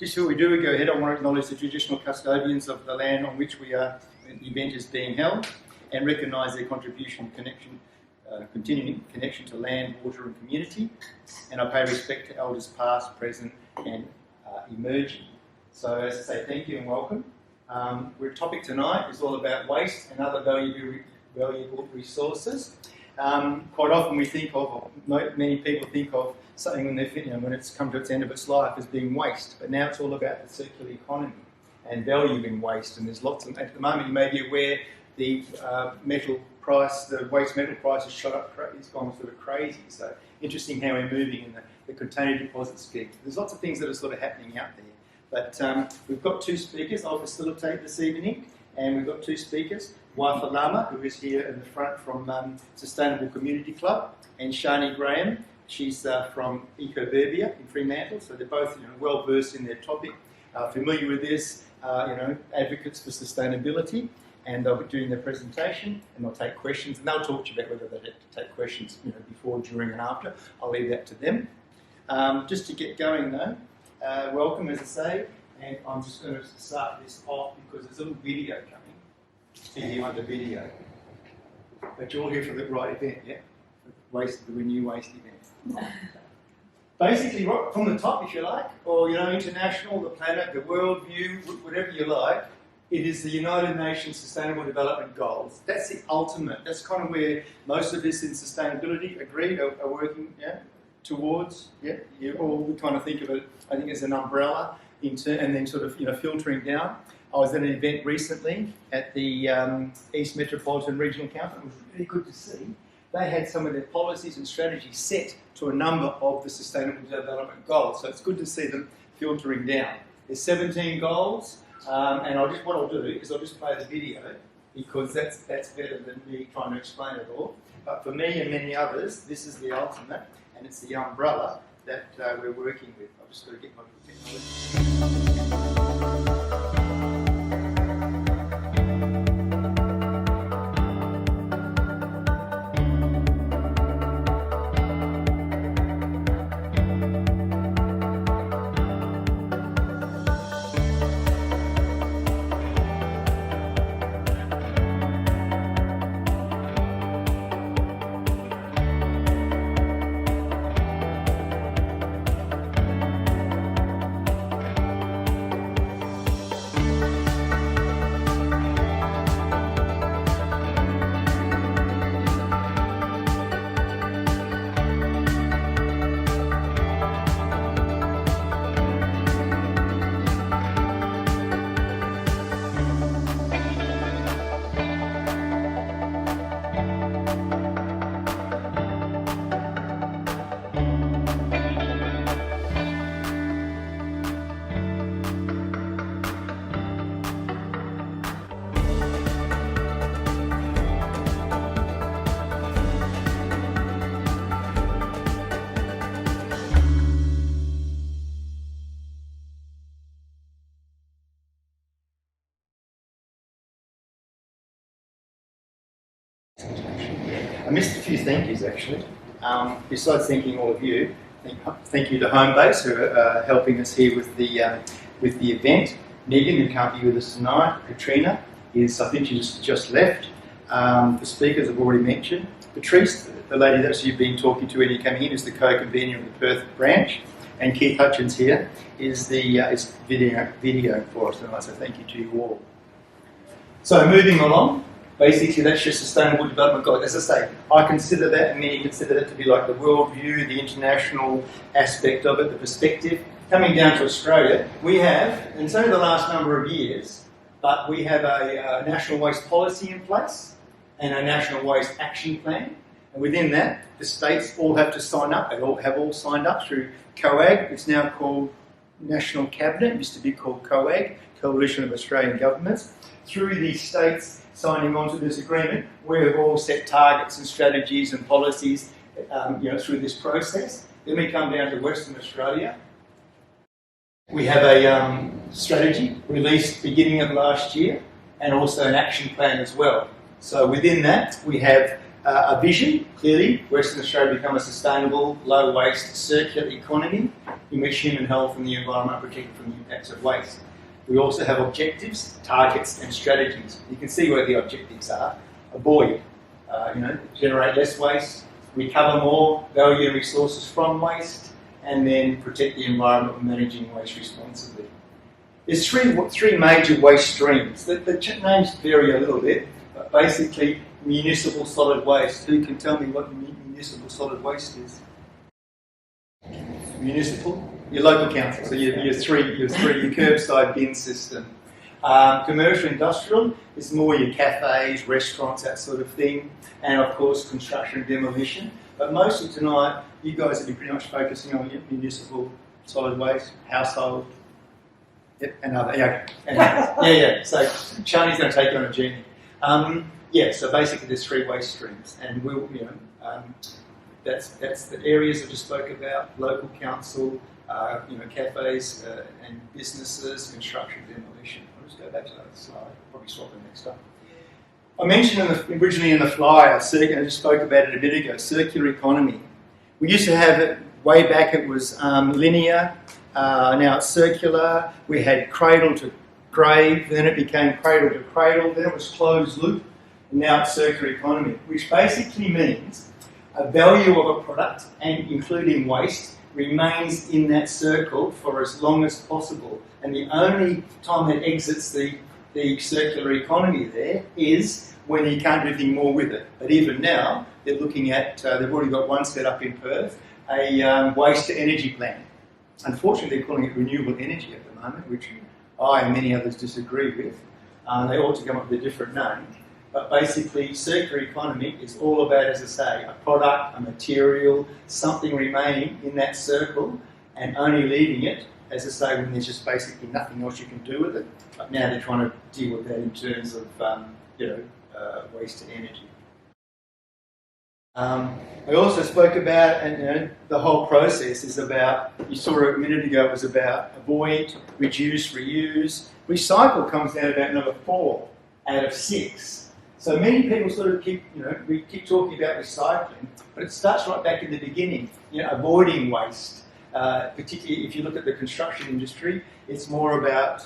Just before we do, we go ahead, I want to acknowledge the traditional custodians of the land on which the event is being held and recognise their contribution and continuing connection to land, water and community. And I pay respect to elders past, present and emerging. So as I say, thank you and welcome. Our topic tonight is all about waste and other valuable resources. Quite often we think of, or many people think of something when it's come to its end of its life as being waste, but now it's all about the circular economy and value in waste. And there's lots of, at the moment you may be aware, the metal price, the waste metal price has shot up, it's gone sort of crazy. So interesting how we're moving in the container deposit scheme. There's lots of things that are sort of happening out there. But we've got two speakers I'll facilitate this evening, and we've got two speakers, Wafa Lama, who is here in the front from Sustainable Community Club, and Shani Graham. She's from Ecoburbia in Fremantle, so they're both well versed in their topic, familiar with this, advocates for sustainability, and they'll be doing their presentation and they'll take questions, and they'll talk to you about whether they have to take questions before, during and after. I'll leave that to them. Just to get going though, welcome as I say, and I'm just going to start this off because there's a little video coming. See you on the video. But you're all here for the right event, yeah? The Renew Waste event. Basically, from the top, if you like, or international, the planet, the world view, whatever you like, it is the United Nations Sustainable Development Goals. That's the ultimate. That's kind of where most of us in sustainability are working towards. Yeah, you all kind of think of it, I think, as an umbrella, and then sort of filtering down. I was at an event recently at the East Metropolitan Regional Council. It was really good to see. They had some of their policies and strategies set to a number of the Sustainable Development Goals. So it's good to see them filtering down. There's 17 goals, and what I'll do is I'll just play the video because that's better than me trying to explain it all. But for me and many others, this is the ultimate, and it's the umbrella that we're working with. I've just got to get my technology. I missed a few thank yous actually. Besides thanking all of you, thank you to Homebase who are helping us here with the event. Megan, who can't be with us tonight. Katrina is, I think she just left. The speakers I've already mentioned. Patrice, the lady that you've been talking to when you came in, is the co-convener of the Perth branch. And Keith Hutchins here is the video for us tonight, so thank you to you all. So moving along. Basically, that's your Sustainable Development Goals. As I say, I consider that, and many consider that to be like the world view, the international aspect of it, the perspective. Coming down to Australia, we have, and it's only the last number of years, but we have a national waste policy in place and a national waste action plan. And within that, the states all have to sign up. They all have signed up through COAG. It's now called National Cabinet. It used to be called COAG, Coalition of Australian Governments. Through these states signing on to this agreement, we've all set targets and strategies and policies through this process. Then we come down to Western Australia. We have a strategy released beginning of last year and also an action plan as well. So within that we have a vision, clearly, Western Australia become a sustainable, low waste, circular economy in which human health and the environment are protected from the impacts of waste. We also have objectives, targets and strategies. You can see where the objectives are. Avoid, generate less waste, recover more value and resources from waste, and then protect the environment by managing waste responsibly. There's three major waste streams. The names vary a little bit, but basically municipal solid waste. Who can tell me what municipal solid waste is? Municipal? Your local council, so your curbside bin system. Commercial industrial is more your cafes, restaurants, that sort of thing, and of course construction and demolition. But mostly tonight, you guys will be pretty much focusing on your municipal solid waste, household, yep, and other. Yeah. So Shani's going to take you on a journey. So basically there's three waste streams, and we'll, that's the areas I just spoke about: local council, cafes and businesses, construction, demolition. I'll just go back to that slide. Probably swap it next time. I mentioned originally in the flyer, I just spoke about it a bit ago, circular economy. We used to have it way back. It was linear. Now it's circular. We had cradle to grave. Then it became cradle to cradle. Then it was closed loop. And now it's circular economy, which basically means a value of a product, and including waste, remains in that circle for as long as possible. And the only time it exits the circular economy there is when you can't do anything more with it. But even now, they're looking at, they've already got one set up in Perth, a waste to energy plant. Unfortunately, they're calling it renewable energy at the moment, which I and many others disagree with. They ought to come up with a different name. But basically, circular economy is all about, as I say, a product, a material, something remaining in that circle and only leaving it, as I say, when there's just basically nothing else you can do with it. But now they're trying to deal with that in terms of, waste to energy. I also spoke about, and the whole process is about, you saw it a minute ago, it was about avoid, reduce, reuse. Recycle comes down about number 4 out of 6. So many people sort of we keep talking about recycling, but it starts right back in the beginning, avoiding waste. Particularly if you look at the construction industry, it's more about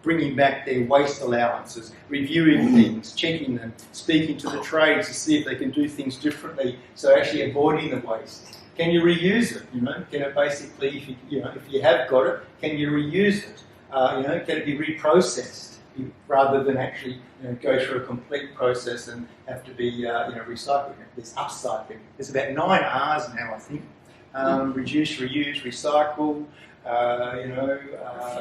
bringing back their waste allowances, reviewing things, checking them, speaking to the trades to see if they can do things differently, so actually avoiding the waste. Can you reuse it? Can it basically, if you have got it, can you reuse it? Can it be reprocessed rather than actually go through a complete process and have to be recycled? There's upcycling. There's about 9 R's now, I think. Reduce, reuse, recycle,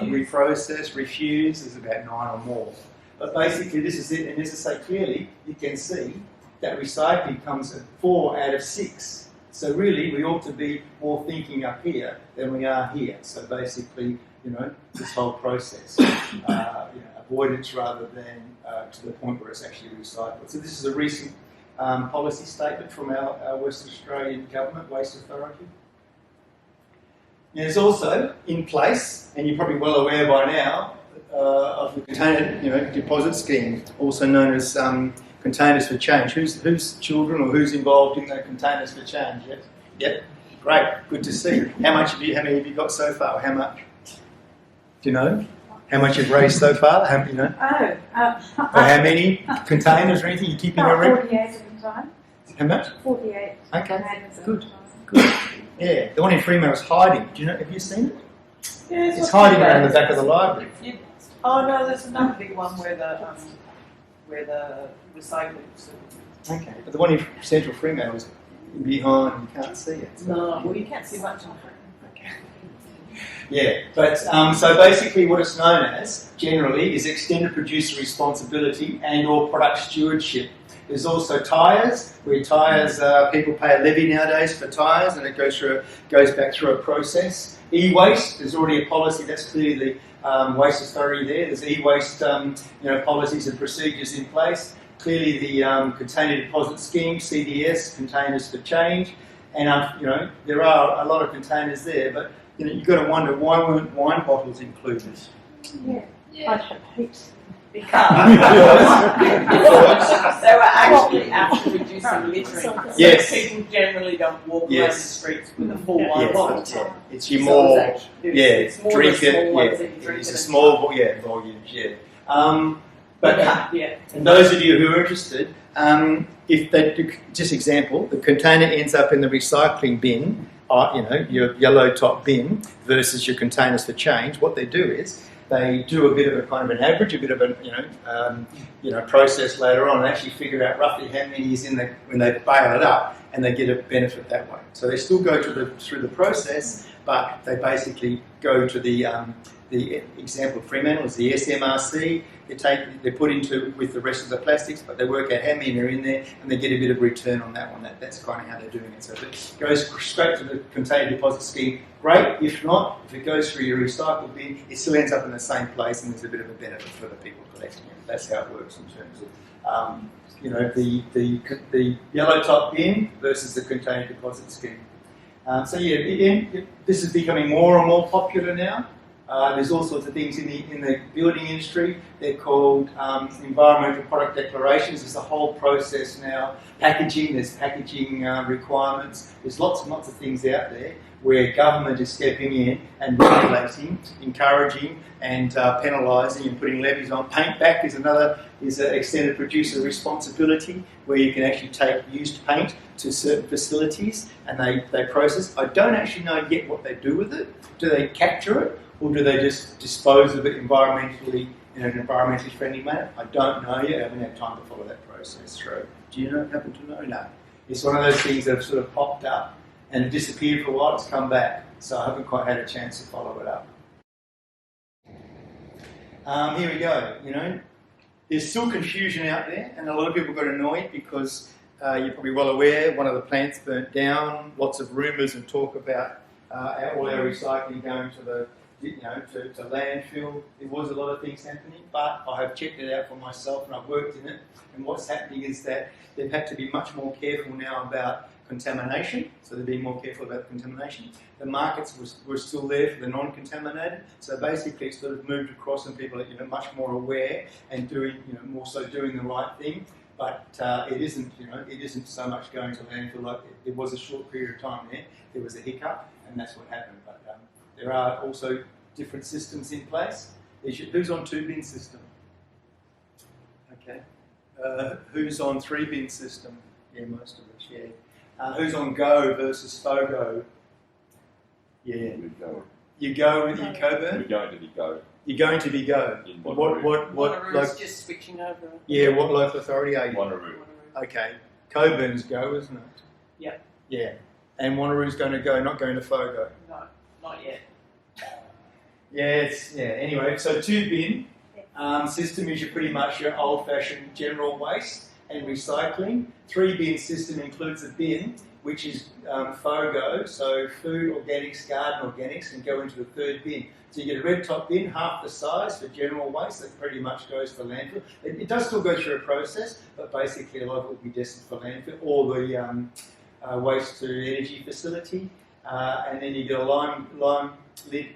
reprocess, refuse. There's about 9 or more. But basically, this is it. And as I say, clearly, you can see that recycling comes at 4 out of 6. So really, we ought to be more thinking up here than we are here. So basically, this whole process, avoidance rather than to the point where it's actually recycled. So this is a recent policy statement from our Western Australian Government Waste Authority. There's also in place, and you're probably well aware by now, of the container deposit scheme, also known as Containers for Change. Whose children or who's involved in the Containers for Change? Yep. Great. Good to see. How many have you got so far? How much? Do you know? How much you've raised so far? Or how many containers or anything you keep in your record? 48 at the time. How much? 48. Okay. Good. Yeah, the one in Fremantle is hiding. Do you know? Have you seen it? Yeah, it's hiding around the back of the library. Oh no, there's another big one where the recycling. Okay, but the one in Central Fremantle is behind. You can't see it. So. No, well you can't see much of it. Yeah, but so basically what it's known as, generally, is extended producer responsibility and or product stewardship. There's also tyres, where tyres, people pay a levy nowadays for tyres, and it goes back through a process. E-waste, there's already a policy, that's clearly the Waste Authority there. There's e-waste policies and procedures in place. Clearly the Container Deposit Scheme, CDS, Containers for Change, and there are a lot of containers there, but you've got to wonder, why weren't wine bottles included? Yeah. I have heaps. Because they were actually after reducing littering. Yes. So people generally don't walk around the streets with a full Yeah. one Yes, bottle. yeah. It's your more, It's more drink the small it, ones that you drink it's a in small, volumes, But yeah. and those of you who are interested, if they do, just example, the container ends up in the recycling bin, your yellow top bin versus your containers for change. What they do is they do a bit of a kind of an average, a bit of a process later on, and actually figure out roughly how many is in there when they bale it up, and they get a benefit that way. So they still go through the process, but they basically go to the example of Fremantle is the SMRC. They put into with the rest of the plastics, but they work out how many are in there, and they get a bit of return on that one. That's kind of how they're doing it. So if it goes straight to the container deposit scheme, great. If not, if it goes through your recycle bin, it still ends up in the same place, and there's a bit of a benefit for the people collecting it. That's how it works in terms of the yellow top bin versus the container deposit scheme. This is becoming more and more popular now. There's all sorts of things in the building industry. They're called environmental product declarations. There's a whole process now. Packaging, there's packaging requirements. There's lots and lots of things out there where government is stepping in and regulating, encouraging and penalising and putting levies on. Paint back is an extended producer responsibility where you can actually take used paint to certain facilities and they process. I don't actually know yet what they do with it. Do they capture it? Or do they just dispose of it environmentally in an environmentally friendly manner? I don't know yet. I haven't had time to follow that process through. Do you happen to know? No. It's one of those things that have sort of popped up and disappeared for a while. It's come back. So I haven't quite had a chance to follow it up. Here we go. There's still confusion out there, and a lot of people got annoyed because you're probably well aware one of the plants burnt down. Lots of rumours and talk about all our recycling going to to landfill. There was a lot of things happening, but I have checked it out for myself and I've worked in it. And what's happening is that they've had to be much more careful now about contamination. So they're being more careful about contamination. The markets were still there for the non-contaminated. So basically, it's sort of moved across, and people are much more aware and doing more so doing the right thing. But it isn't so much going to landfill. Like there was a short period of time there was a hiccup, and that's what happened. But there are also different systems in place. Who's on 2-bin system? Okay. Who's on 3-bin system? Yeah, most of us, yeah. Who's on Go versus FOGO? Yeah. We go. You go with your Coburn? We're going to be Go. You're going to be Go. In Wanneroo's just switching over. Yeah, what local authority are you? Wanneroo. Okay. Coburn's Go, isn't it? Yep. Yeah. And Wanneroo's going to Go, not going to FOGO. No, not yet. Anyway, so 2-bin system is pretty much your old-fashioned general waste and recycling. 3-bin system includes a bin, which is FOGO, so food, organics, garden organics, and go into the 3rd bin. So you get a red top bin, half the size for general waste, that pretty much goes to landfill. It does still go through a process, but basically a lot of it will be destined for landfill, or the waste to energy facility. And then you get a lime lid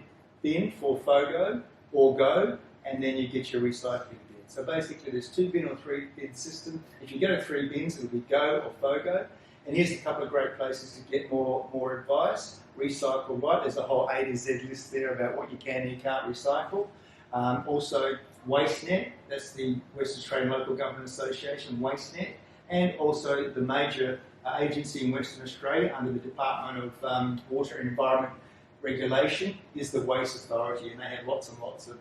bin for FOGO or Go, and then you get your recycling bin. So basically there's 2-bin or 3-bin system. If you go to 3 bins, it'll be Go or FOGO. And here's a couple of great places to get more advice. Recycle What? There's a whole A to Z list there about what you can and you can't recycle. Also WasteNet, that's the Western Australian Local Government Association, WasteNet, and also the major agency in Western Australia under the Department of Water and Environment Regulation is the Waste Authority, and they have lots and lots of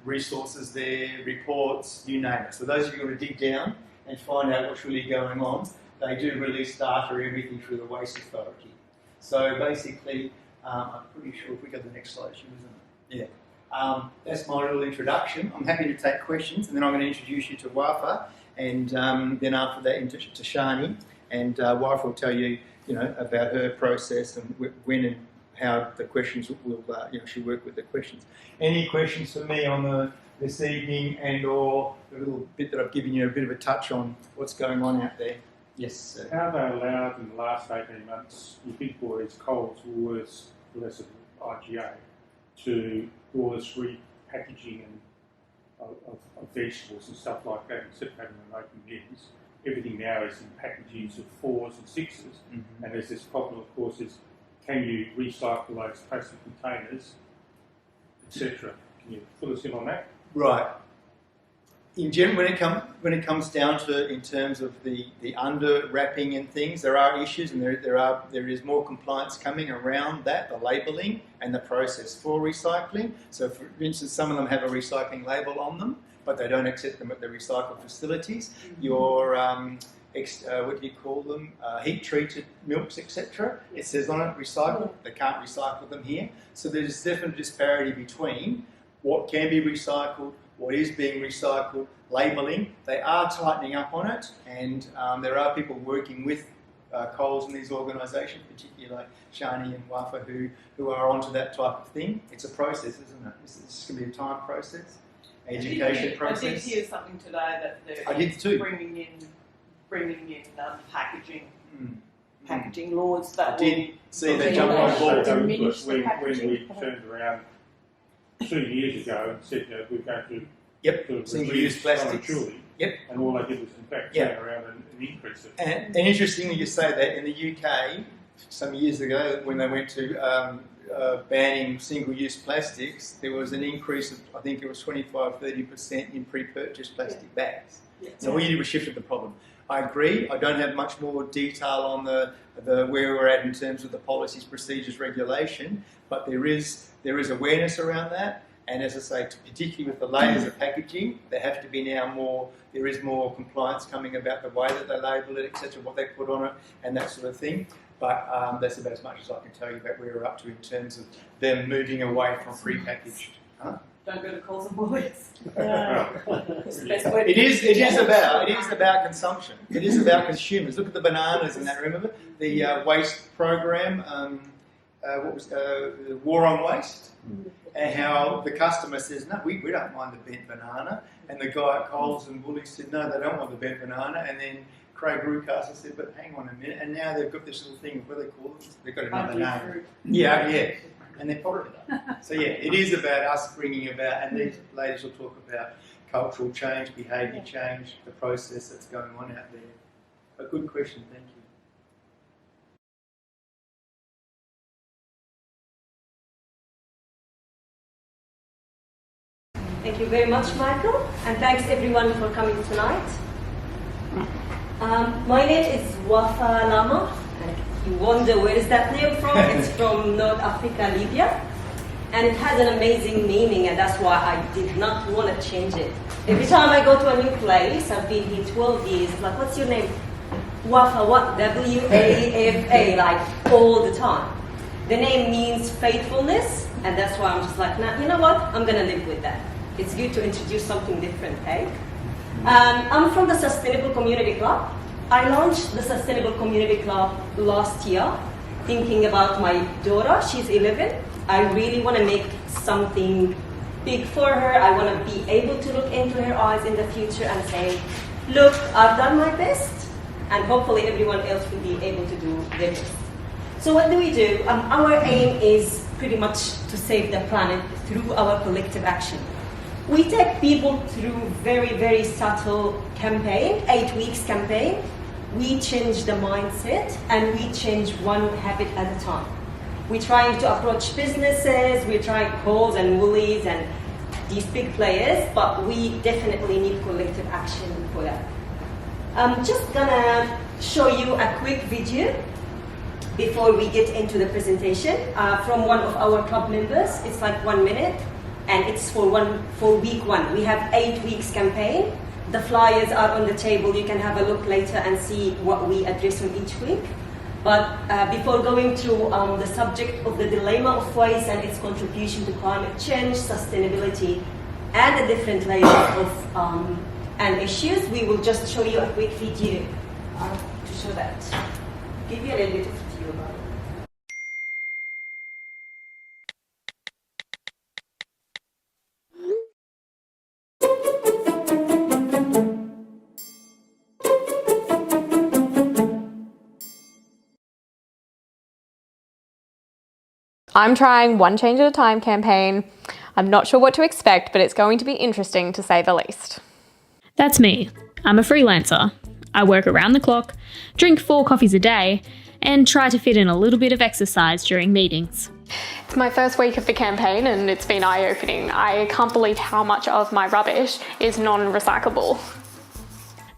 resources there, reports, you name it. So those of you who want to dig down and find out what's really going on, they do release data, everything through the Waste Authority. So basically, I'm pretty sure if we go to the next slide, isn't it? Yeah. That's my little introduction. I'm happy to take questions, and then I'm going to introduce you to Wafa, and then after that to Shani, and Wafa will tell you, about her process and when and how the questions will, she'll work with the questions. Any questions for me on this evening, and or a little bit that I've given you a bit of a touch on what's going on out there? Yes, sir. How are they allowed in the last 18 months, your big boys, Coles, Woolworths, the rest of IGA, to do all this repackaging and of vegetables and stuff like that, instead of having them open bins. Everything now is in packagings of 4s and 6s, and there's this problem, of course, is can you recycle those plastic containers, etc. Can you fill us in on that? Right. In general, when it comes down to in terms of the under wrapping and things, there are issues, and there is more compliance coming around that, the labelling and the process for recycling. So, for instance, some of them have a recycling label on them, but they don't accept them at the recycle facilities. Your what do you call them? Heat treated milks, etc. It says on it recycle. They can't recycle them here. So there's definite disparity between what can be recycled, what is being recycled, labelling. They are tightening up on it, and there are people working with Coles and these organisations, particularly like Shani and Wafa, who are onto that type of thing. It's a process, isn't it? It's going to be a time process, education process. I did hear something today that I did too. bringing in packaging laws that I did see they will jump on board. diminish when the packaging. we turned around 2 years ago and said we're going to Single-use plastics. Yep. And all they did was in fact turn around and increase it. And interestingly, you say that in the UK, some years ago, when they went to banning single-use plastics, there was an increase of, I think it was 25-30% in pre-purchased plastic bags. Yeah. So we shifted the problem. I agree. I don't have much more detail on the where we're at in terms of the policies, procedures, regulation, but there is awareness around that. And as I say, particularly with the layers of packaging, there is more compliance coming about the way that they label it, etc., what they put on it, and that sort of thing. But that's about as much as I can tell you about where we're up to in terms of them moving away from pre-packaged. Don't go to Coles and Woolies. It is about consumption. It is about consumers. Look at the bananas and that. Remember the waste program? What was the War on Waste? And how the customer says, no, we don't mind the bent banana, and the guy at Coles and Woolies said, no, they don't want the bent banana, and then Craig Rucastle said, but hang on a minute, and now they've got this little thing, what do they call it? They've got another name. Yeah. And they're popular. So yeah, it is about us bringing about, and these ladies will talk about cultural change, behaviour change, the process that's going on out there. A good question, thank you. Thank you very much, Michael, and thanks everyone for coming tonight. My name is Wafa Lama, and if you wonder where is that name from, it's from North Africa, Libya, and it has an amazing meaning, and that's why I did not want to change it. Every time I go to a new place, I've been here 12 years, it's like, what's your name? Wafa, what? W-A-F-A, like all the time. The name means faithfulness, and that's why I'm just like, nah, you know what, I'm going to live with that. It's good to introduce something different, eh? I'm from the Sustainable Community Club. I launched the Sustainable Community Club last year, thinking about my daughter. She's 11. I really want to make something big for her. I want to be able to look into her eyes in the future and say, look, I've done my best, and hopefully everyone else will be able to do their best. So what do we do? Our aim is pretty much to save the planet through our collective action. We take people through very, very subtle campaign, 8 weeks campaign. We change the mindset and we change one habit at a time. We're trying to approach businesses, we're trying Coles and Woolies and these big players, but we definitely need collective action for that. I'm just gonna show you a quick video before we get into the presentation from one of our club members. It's like 1 minute. And it's for week 1. We have 8 weeks campaign. The flyers are on the table. You can have a look later and see what we address on each week. But before going through the subject of the dilemma of waste and its contribution to climate change, sustainability, and the different layers of and issues, we will just show you a quick video to show that. Give you a little bit of view about it. I'm trying One Change at a Time campaign. I'm not sure what to expect, but it's going to be interesting to say the least. That's me. I'm a freelancer. I work around the clock, drink 4 coffees a day, and try to fit in a little bit of exercise during meetings. It's my first week of the campaign and it's been eye-opening. I can't believe how much of my rubbish is non-recyclable.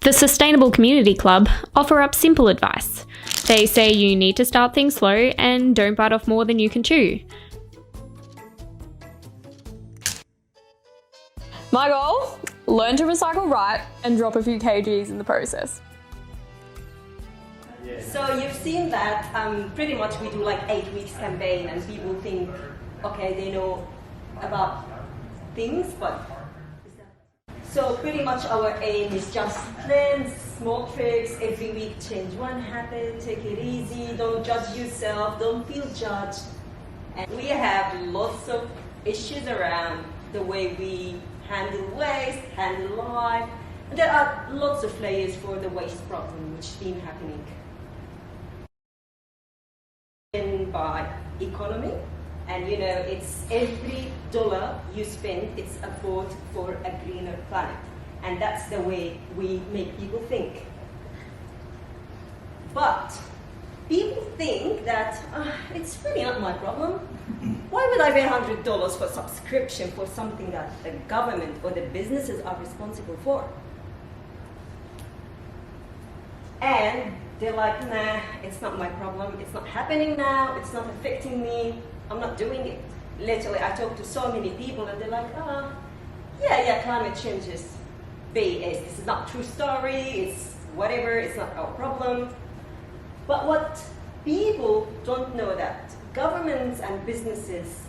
The Sustainable Community Club offer up simple advice. They say you need to start things slow and don't bite off more than you can chew. My goal? Learn to recycle right and drop a few kgs in the process. So you've seen that pretty much we do like 8 weeks campaign and people think, okay, they know about things, but so pretty much our aim is just plan small tricks every week, change one habit, take it easy, don't judge yourself, don't feel judged. And we have lots of issues around the way we handle waste, handle life. And there are lots of layers for the waste problem which has been happening. By economy, and you know, it's every dollar you spend, it's a vote for a greener planet, and that's the way we make people think. But people think that it's really not my problem. Why would I pay $100 for subscription for something that the government or the businesses are responsible for? And they're like, nah, it's not my problem, it's not happening now, it's not affecting me, I'm not doing it. Literally, I talk to so many people and they're like, yeah, climate change is BS. This is not true story, it's whatever, it's not our problem. But what people don't know that governments and businesses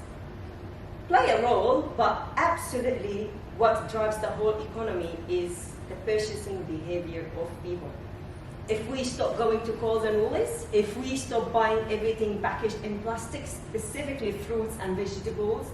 play a role, but absolutely what drives the whole economy is the purchasing behavior of people. If we stop going to Coles and Woolies, if we stop buying everything packaged in plastic, specifically fruits and vegetables,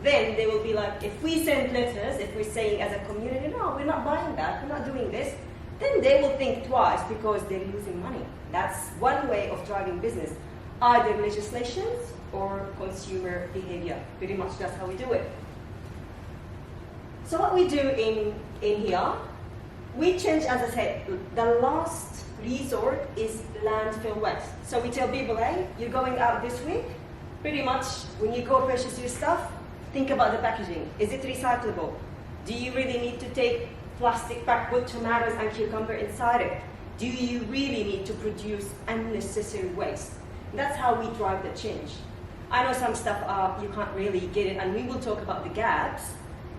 then they will be like, if we send letters, if we're saying as a community, no, we're not buying that, we're not doing this, then they will think twice because they're losing money. That's one way of driving business, either legislations or consumer behavior. Pretty much that's how we do it. So what we do in here, we change, as I said, the last resort is landfill waste. So we tell people, hey, you're going out this week, pretty much when you go purchase your stuff, think about the packaging. Is it recyclable? Do you really need to take plastic pack with tomatoes and cucumber inside it? Do you really need to produce unnecessary waste? That's how we drive the change. I know some stuff you can't really get it, and we will talk about the gaps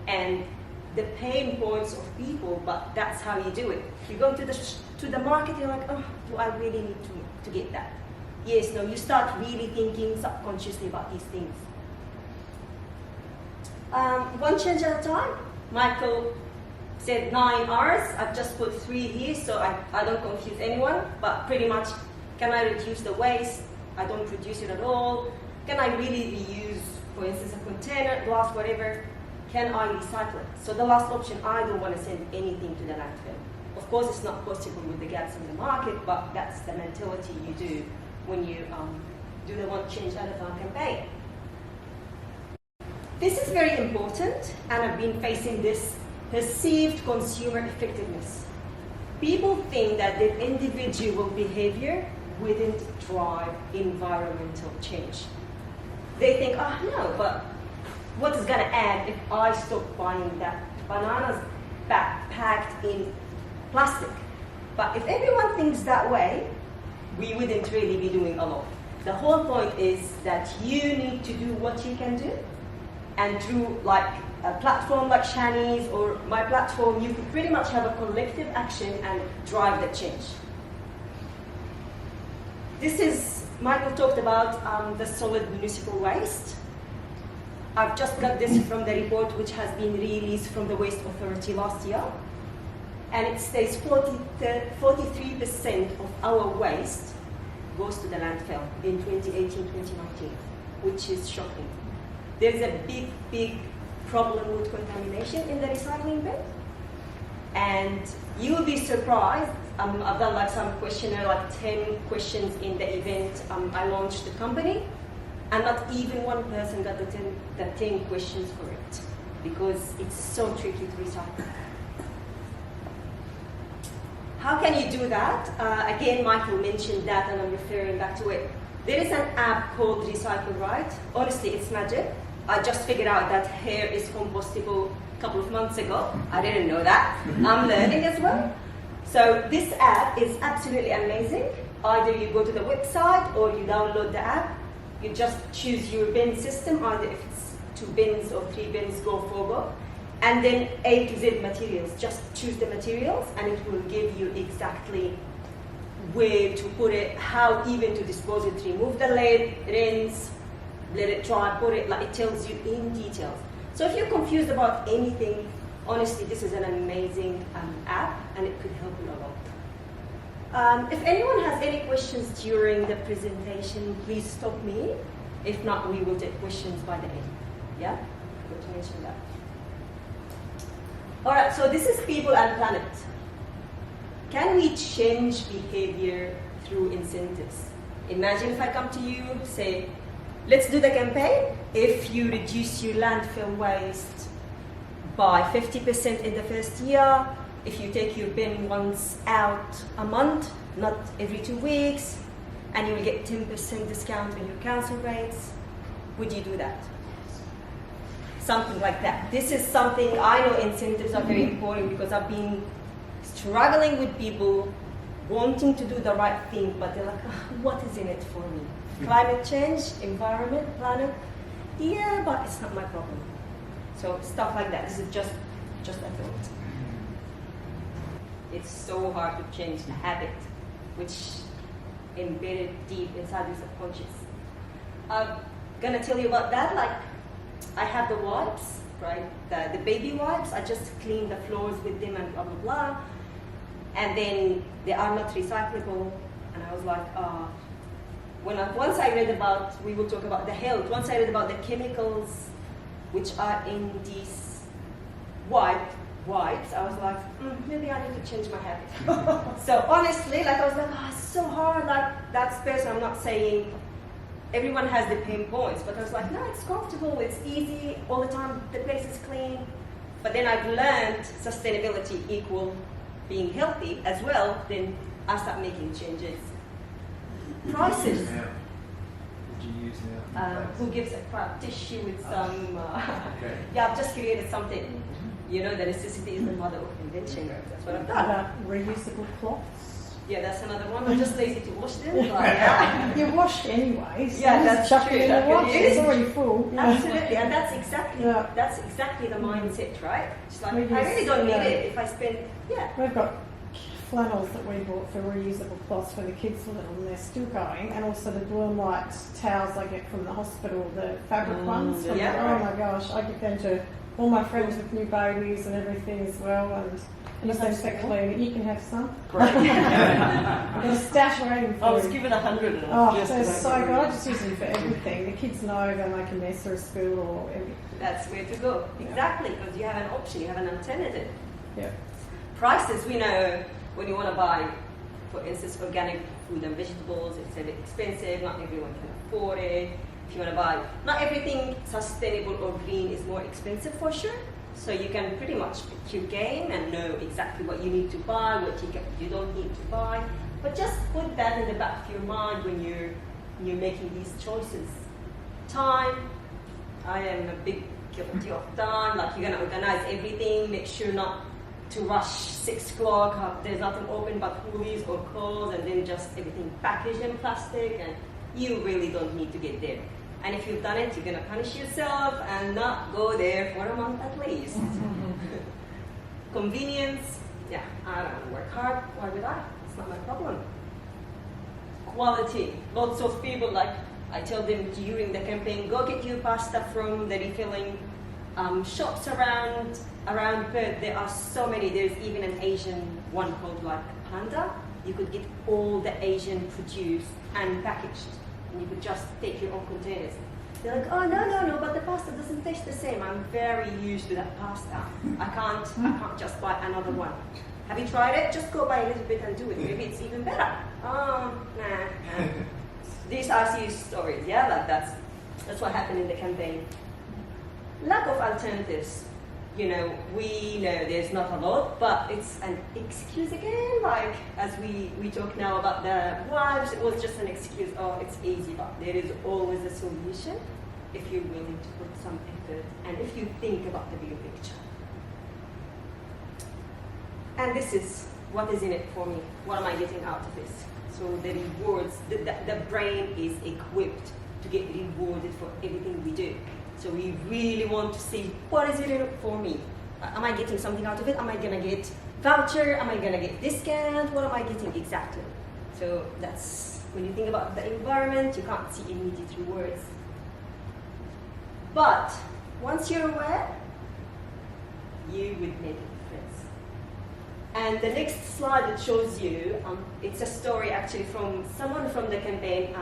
and the pain points of people, but that's how you do it. You go to the market, you're like, oh, do I really need to get that? Yes, no, you start really thinking subconsciously about these things. One change at a time. Michael said 9 hours. I've just put 3 here so I don't confuse anyone, but pretty much, can I reduce the waste? I don't produce it at all. Can I really reuse, for instance, a container, glass, whatever? Can I recycle it? So the last option, I don't want to send anything to the landfill. Of course, it's not possible with the gaps in the market, but that's the mentality you do when you do the one change at a time campaign. This is very important, and I've been facing this perceived consumer effectiveness. People think that their individual behavior wouldn't drive environmental change. They think, oh no, but what is going to add if I stop buying that bananas packed in plastic? But if everyone thinks that way, we wouldn't really be doing a lot. The whole point is that you need to do what you can do, and through like a platform like Shani's or my platform, you could pretty much have a collective action and drive the change. This is, Michael talked about the solid municipal waste. I've just got this from the report which has been released from the Waste Authority last year. And it states 43% of our waste goes to the landfill in 2018-2019, which is shocking. There's a big problem with contamination in the recycling bin. And you will be surprised, I've done like some questionnaire, like 10 questions in the event I launched the company. and not even one person got the 10 questions for it, because it's so tricky to recycle. How can you do that? Again, Michael mentioned that, and I'm referring back to it. There is an app called Recycle Right. Honestly, it's magic. I just figured out that hair is compostable a couple of months ago. I didn't know that. I'm learning as well. So this app is absolutely amazing. Either you go to the website or you download the app. You just choose your bin system, either if it's 2 bins or 3 bins, go FOGO. And then A to Z materials. Just choose the materials and it will give you exactly where to put it, how even to dispose it, remove the lid, rinse, let it dry, put it, like it tells you in details. So if you're confused about anything, honestly, this is an amazing app and it could help you a lot. If anyone has any questions during the presentation, please stop me. If not, we will take questions by the end. Yeah? Good to mention that. All right, so this is people and planet. Can we change behavior through incentives? Imagine if I come to you, say, let's do the campaign. If you reduce your landfill waste by 50% in the first year, if you take your bin once out a month, not every 2 weeks, and you will get 10% discount on your council rates, would you do that? Something like that. This is something, I know incentives are very important because I've been struggling with people wanting to do the right thing, but they're like, what is in it for me? Climate change, environment, planet, yeah, but it's not my problem. So stuff like that. This is just a thought. It's so hard to change the habit, which embedded deep inside your subconscious. I'm gonna tell you about that. Like, I have the wipes, right? The baby wipes. I just clean the floors with them and blah blah blah. And then they are not recyclable. And I was like, once I read about, we will talk about the health. Once I read about the chemicals which are in these wipes, I was like, maybe I need to change my habit. So honestly, like I was like, it's so hard. Like that space. I'm not saying everyone has the pain points, but I was like, no, it's comfortable, it's easy all the time. The place is clean. But then I've learned sustainability equal being healthy as well. Then I start making changes. Prices. What do you use now? Who gives a tissue with some? Okay. Yeah, I've just created something. You know, the necessity is the mother of invention. That's what I've done. Reusable cloths. Yeah, that's another one. I'm just lazy to wash them. But yeah. You washed anyway. So Yeah, just that's chuck true. it in the wash. It is. It's already full. Yeah. Absolutely, and that's exactly the mindset, right? It's like, I really don't need it if I spend. Yeah. We've got flannels that we bought for reusable cloths for the kids for little, and they're still going, and also the blue and white towels I get from the hospital, the fabric ones. Yeah. Oh my gosh, I give them to all my friends with new babies and everything as well, and use them for cleaning. You can have some. Great. I've got a stash waiting for I was you. given 100 Oh, yesterday. they're so good. I just use them for everything. The kids know they make a mess or a school or everything. That's where to go. Exactly, because you have an option, you have an alternative. Yeah. Prices, we know when you want to buy, for instance, organic food and vegetables, it's a bit expensive, not everyone can afford it. If you want to buy, not everything sustainable or green is more expensive for sure. So you can pretty much pick your game and know exactly what you need to buy, what you don't need to buy. But just put that in the back of your mind when you're making these choices. Time, I am a big guilty of time. Like, you're gonna organize everything, make sure not to rush 6 o'clock, there's nothing open but Woolies or Coles, and then just everything packaged in plastic, and you really don't need to get there. And if you've done it, you're gonna punish yourself and not go there for a month at least. Convenience, yeah, I don't work hard, why would I? It's not my problem. Quality, lots of people, like, I tell them during the campaign, go get your pasta from the refilling shops around Perth. There are so many. There's even an Asian one called like Panda. You could get all the Asian produce and packaged, and you could just take your own containers. They're like, oh no, but the pasta doesn't taste the same. I'm very used to that pasta. I can't just buy another one. Have you tried it? Just go buy a little bit and do it. Maybe it's even better. Oh, nah. These are serious stories, yeah? Like, that's That's what happened in the campaign. Lack of alternatives. You know, we know there's not a lot, but it's an excuse again, like as we talk now about the wives, it was just an excuse, oh, it's easy, but there is always a solution if you're willing to put some effort and if you think about the bigger picture. And this is what is in it for me. What am I getting out of this? So the rewards, the brain is equipped to get rewarded for everything we do. So we really want to see, what is it in it for me? Am I getting something out of it? Am I gonna get voucher? Am I gonna get discount? What am I getting exactly? So that's, when you think about the environment, you can't see immediate rewards. But once you're aware, you would make a difference. And the next slide that shows you, it's a story actually from someone from the campaign,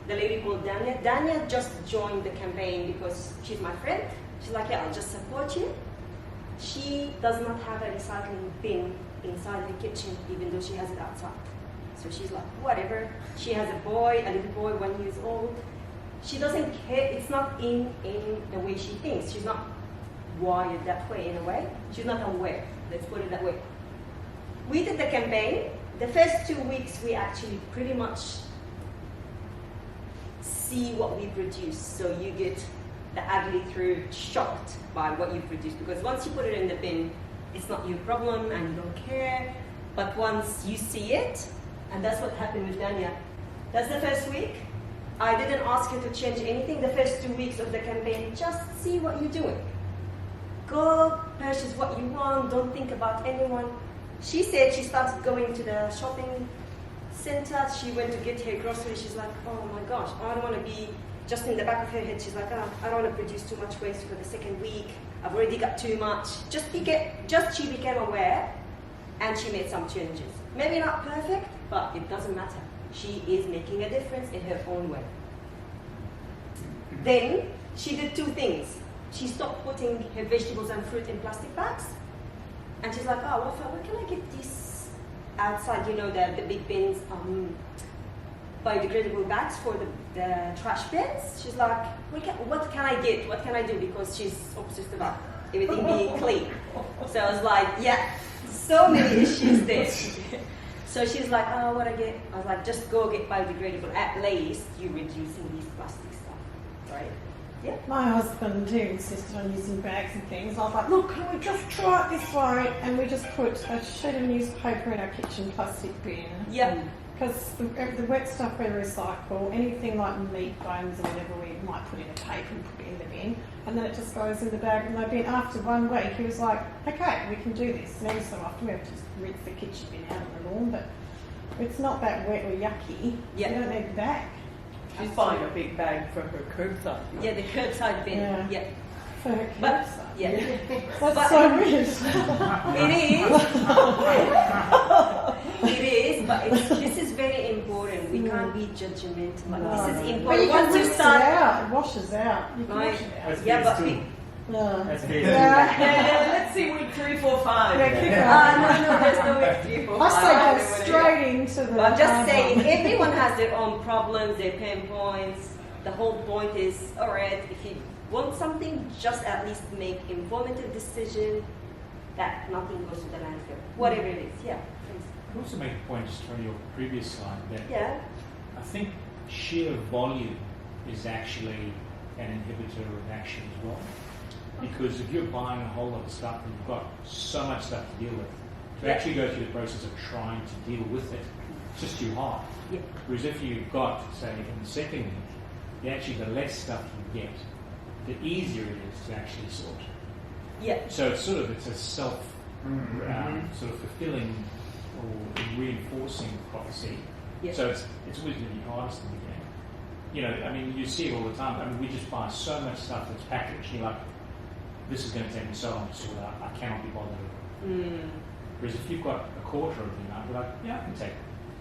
the lady called Dania. Dania just joined the campaign because she's my friend. She's like, yeah, I'll just support you. She does not have a recycling bin inside her kitchen, even though she has it outside. So she's like, whatever. She has a boy, a little boy, 1 year old. She doesn't care. It's not in the way she thinks. She's not wired that way in a way. She's not aware. Let's put it that way. We did the campaign. The first 2 weeks, we actually pretty much see what we produce. So you get the ugly through shocked by what you produce, because once you put it in the bin, it's not your problem and you don't care. But once you see it, and that's what happened with Dania. That's the first week. I didn't ask her to change anything. The first 2 weeks of the campaign, just see what you're doing. Go purchase what you want, don't think about anyone. She said she started going to the shopping center. She went to get her groceries. She's like, oh my gosh, I don't want to be, just in the back of her head, she's like, oh, I don't want to produce too much waste for the second week. I've already got too much. Just she became aware and she made some changes. Maybe not perfect, but it doesn't matter. She is making a difference in her own way. Then she did 2 things. She stopped putting her vegetables and fruit in plastic bags. And she's like, oh, where can I get this outside, you know, the big bins, biodegradable bags for the trash bins? She's like, what can I get? What can I do? Because she's obsessed about everything being clean. So I was like, yeah, so many issues there. So she's like, oh, what I get? I was like, just go get biodegradable. At least you're reducing these plastic stuff, right? Yeah. My husband too insisted on using bags and things. I was like, look, can we just try it this way? And we just put a sheet of newspaper in our kitchen plastic bin. Yeah. Because the wet stuff we recycle, anything like meat bones or whatever, we might put in a paper and put it in the bin. And then it just goes in the bag in the bin. After 1 week, he was like, okay, we can do this. And every so often we have to just rinse the kitchen bin out on the lawn, but it's not that wet or yucky. Yeah. You don't need the bag. She's buying a big bag for her curbside. Yeah, the curbside bin. Yeah. For her But, curbside. yeah. That's so weird. It is, but this is very important. We can't be judgmental. Like, this is But important. you can Once you rinse it start, out. It washes out. You can Right. wash it out. yeah, but That's very Let's see week 3, 4, 5. Yeah, kick off. no, there's no way 3, 4, 5. I say go straight into the. I'm just hard saying, one. everyone has their own problems, their pain points. The whole point is, alright, if you want something, just at least make informative decision that nothing goes to the landfill. Whatever it is, yeah. Please. I could also make a point just from your previous slide that Yeah. I think sheer volume is actually an inhibitor of action as well. Because if you're buying a whole lot of stuff and you've got so much stuff to deal with, to actually go through the process of trying to deal with it, it's just too hard. Yeah. Whereas if you've got, say, in the second week, the less stuff you get, the easier it is to actually sort. Yeah. So it's a self sort of fulfilling or reinforcing prophecy. Yeah. So it's always going to be hardest in the beginning. You know, I mean, you see it all the time. I mean, we just buy so much stuff that's packaged. You're like, this is going to take me so long to sort out. I cannot be bothered with it. Whereas if you've got a quarter of the amount, you're like, yeah, I can take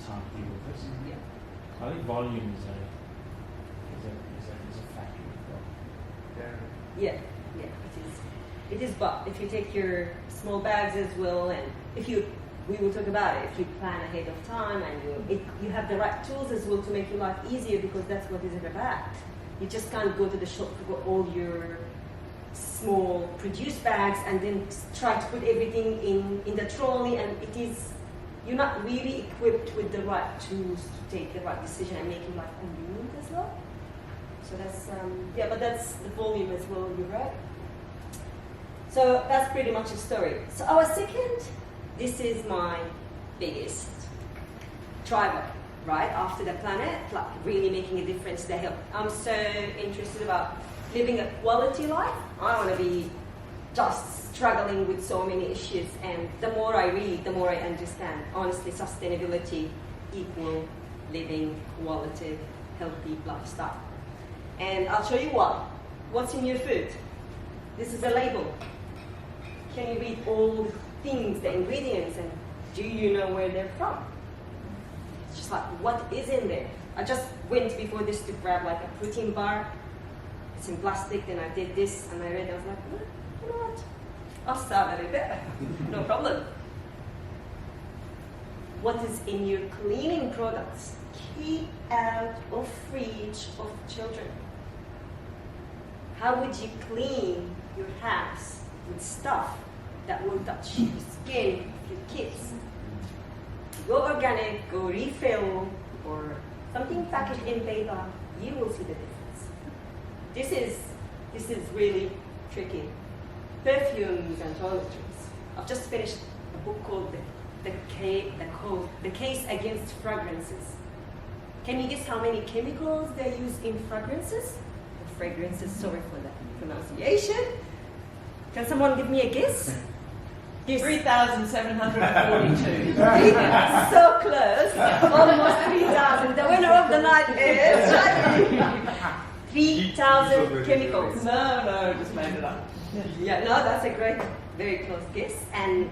time to deal with this. Yeah. I think volume is a factor as well. Yeah, yeah, it is. But if you take your small bags as well, and we will talk about it. If you plan ahead of time and you have the right tools as well to make your life easier, because that's what is it about. You just can't go to the shop to get all your small produce bags and then try to put everything in the trolley, and you're not really equipped with the right tools to take the right decision and making life convenient as well. So that's, but that's the volume as well, you're right. So that's pretty much the story. So our second, this is my biggest driver, right? After the planet, like really making a difference to health. I'm so interested about living a quality life. I want to be just struggling with so many issues, and the more I read, the more I understand. Honestly, sustainability equal living quality, healthy lifestyle. And I'll show you what's in your food. This is a label. Can you read all the things, the ingredients, and do you know where they're from? It's just like, what is in there? I just went before this to grab like a protein bar. It's in plastic, then I did this, and I read it, I was like, you know what? I'll start a bit. No problem. What is in your cleaning products? Keep out of reach of children. How would you clean your house with stuff that will touch your skin of your kids? Go organic, go refill, or something packaged in paper, you will see the difference. This is really tricky. Perfumes and toiletries. I've just finished a book called The Case Against Fragrances. Can you guess how many chemicals they use in fragrances? Fragrances, sorry for the pronunciation. Can someone give me a guess? 3,742. So close. Almost 3,000. The winner of the night is 3,000 chemicals. No, just made it up. Yeah, no, that's a great, very close guess. And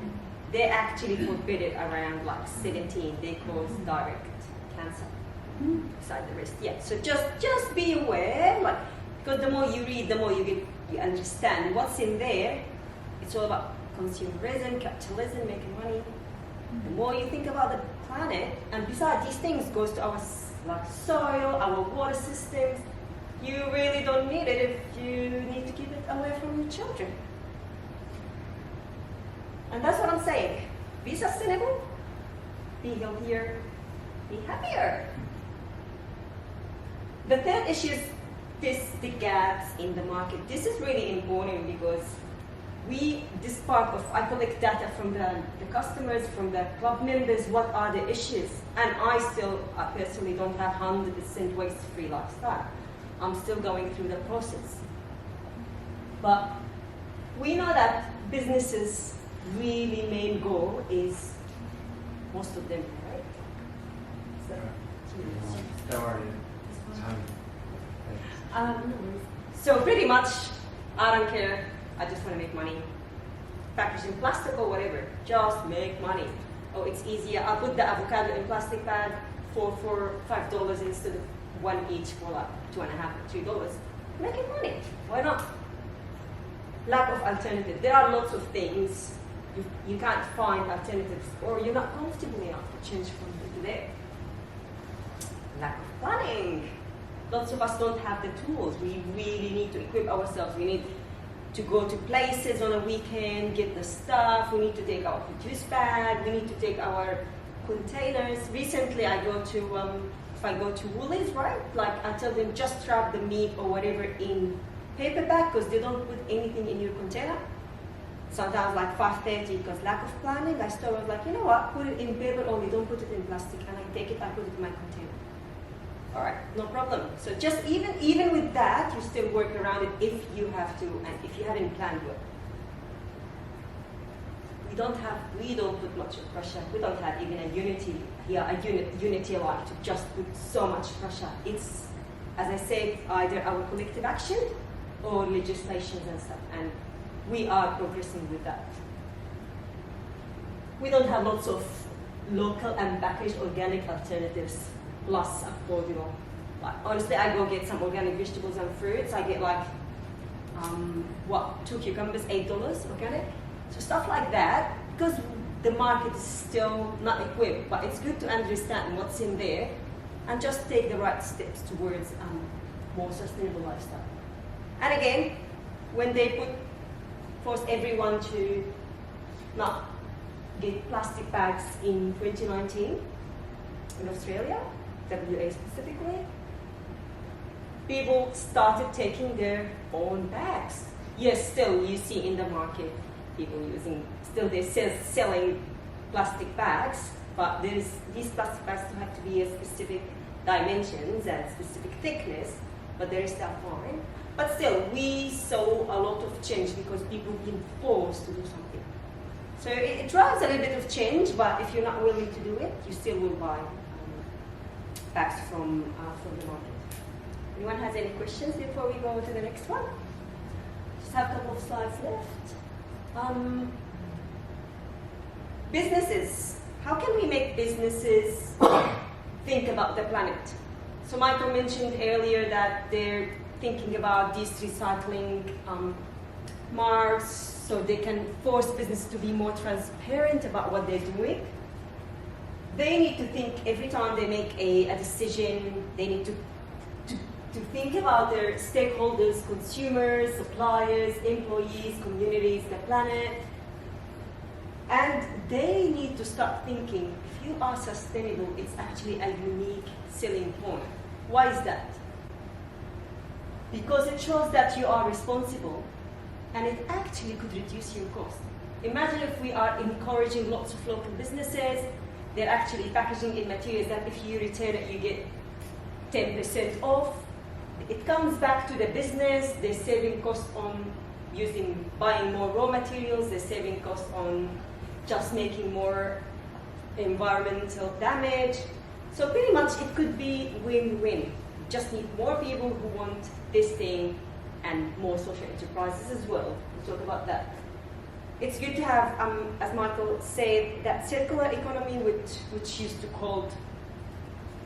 they actually forbid it around like 17. They cause direct cancer. Beside the rest. Yeah. So just be aware, like, because the more you read, the more you understand what's in there. It's all about consumerism, capitalism, making money. The more you think about the planet, and besides these things goes to our like soil, our water systems. You really don't need it if you need to keep it away from your children. And that's what I'm saying. Be sustainable, be healthier, be happier. The third issue is the gaps in the market. This is really important because this part of, I collect data from the customers, from the club members, what are the issues? And I personally don't have 100% waste-free lifestyle. I'm still going through the process. But we know that businesses' really main goal is, most of them, right? So pretty much, I don't care. I just want to make money. Packaged in plastic or whatever, just make money. Oh, it's easier. I'll put the avocado in plastic bag for $5 instead of one each for like $2.50 or $3. Making money. Why not? Lack of alternative. There are lots of things you can't find alternatives, or you're not comfortable enough to change from here to there. Lack of planning. Lots of us don't have the tools. We really need to equip ourselves. We need to go to places on a weekend, get the stuff. We need to take our produce bag. We need to take our containers. Recently, if I go to Woolies, right? Like I tell them just wrap the meat or whatever in paper bag because they don't put anything in your container. Sometimes like 5:30 because lack of planning. I was like, you know what? Put it in paper only. Don't put it in plastic. And I take it. I put it in my container. All right, no problem. So just even with that, you still work around it if you have to, and if you haven't planned well. We don't put much pressure. We don't have even a unity like to just put so much pressure. It's, as I said, either our collective action or legislations and stuff, and we are progressing with that. We don't have lots of local and packaged organic alternatives. Plus, affordable. Like, honestly, I go get some organic vegetables and fruits. I get like, 2 cucumbers, $8 organic. So stuff like that, because the market is still not equipped, but it's good to understand what's in there and just take the right steps towards more sustainable lifestyle. And again, when they force everyone to not get plastic bags in 2019 in Australia, WA specifically, people started taking their own bags. Yes, still you see in the market people they're selling plastic bags, but these plastic bags still have to be a specific dimensions and specific thickness, but they're still fine. But still, we saw a lot of change because people have been forced to do something. So it drives a little bit of change, but if you're not willing to do it, you still will buy bags from the market. Anyone has any questions before we go to the next one? Just have a couple of slides left. Businesses. How can we make businesses think about the planet? So Michael mentioned earlier that they're thinking about these recycling marks so they can force business to be more transparent about what they're doing. They need to think every time they make a decision, they need to think about their stakeholders, consumers, suppliers, employees, communities, the planet. And they need to start thinking, if you are sustainable, it's actually a unique selling point. Why is that? Because it shows that you are responsible, and it actually could reduce your cost. Imagine if we are encouraging lots of local businesses, they're actually packaging in materials that if you return it, you get 10% off. It comes back to the business, they're saving costs on buying more raw materials, they're saving costs on just making more environmental damage. So pretty much it could be win-win. Just need more people who want this thing and more social enterprises as well. We'll talk about that. It's good to have, as Michael said, that circular economy, which used to called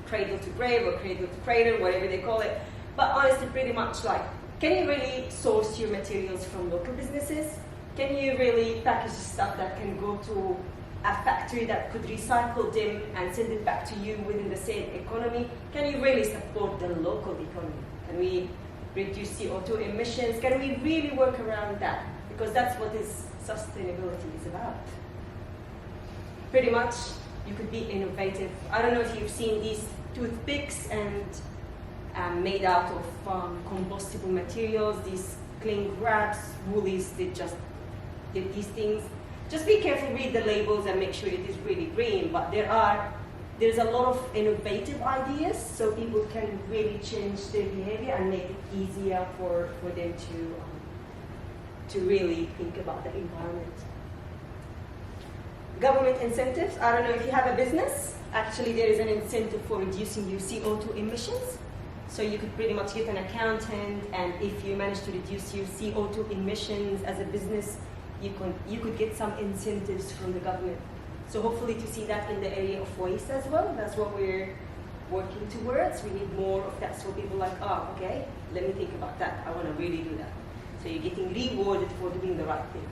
cradle to grave or cradle to cradle, whatever they call it. But honestly, pretty much like, can you really source your materials from local businesses? Can you really package stuff that can go to a factory that could recycle them and send it back to you within the same economy? Can you really support the local economy? Can we reduce CO2 emissions? Can we really work around that? Because that's what sustainability is about. Pretty much, you could be innovative. I don't know if you've seen these toothpicks and made out of combustible materials, these cling wraps, Woolies, they just did these things. Just be careful, read the labels and make sure it is really green, but there's a lot of innovative ideas, so people can really change their behavior and make it easier for them to really think about the environment. Government incentives. I don't know if you have a business, actually there is an incentive for reducing your CO2 emissions. So you could pretty much get an accountant, and if you manage to reduce your CO2 emissions as a business, you could get some incentives from the government. So hopefully to see that in the area of waste as well. That's what we're working towards. We need more of that, so people are like, oh, okay, let me think about that. I want to really do that. So you're getting rewarded for doing the right thing.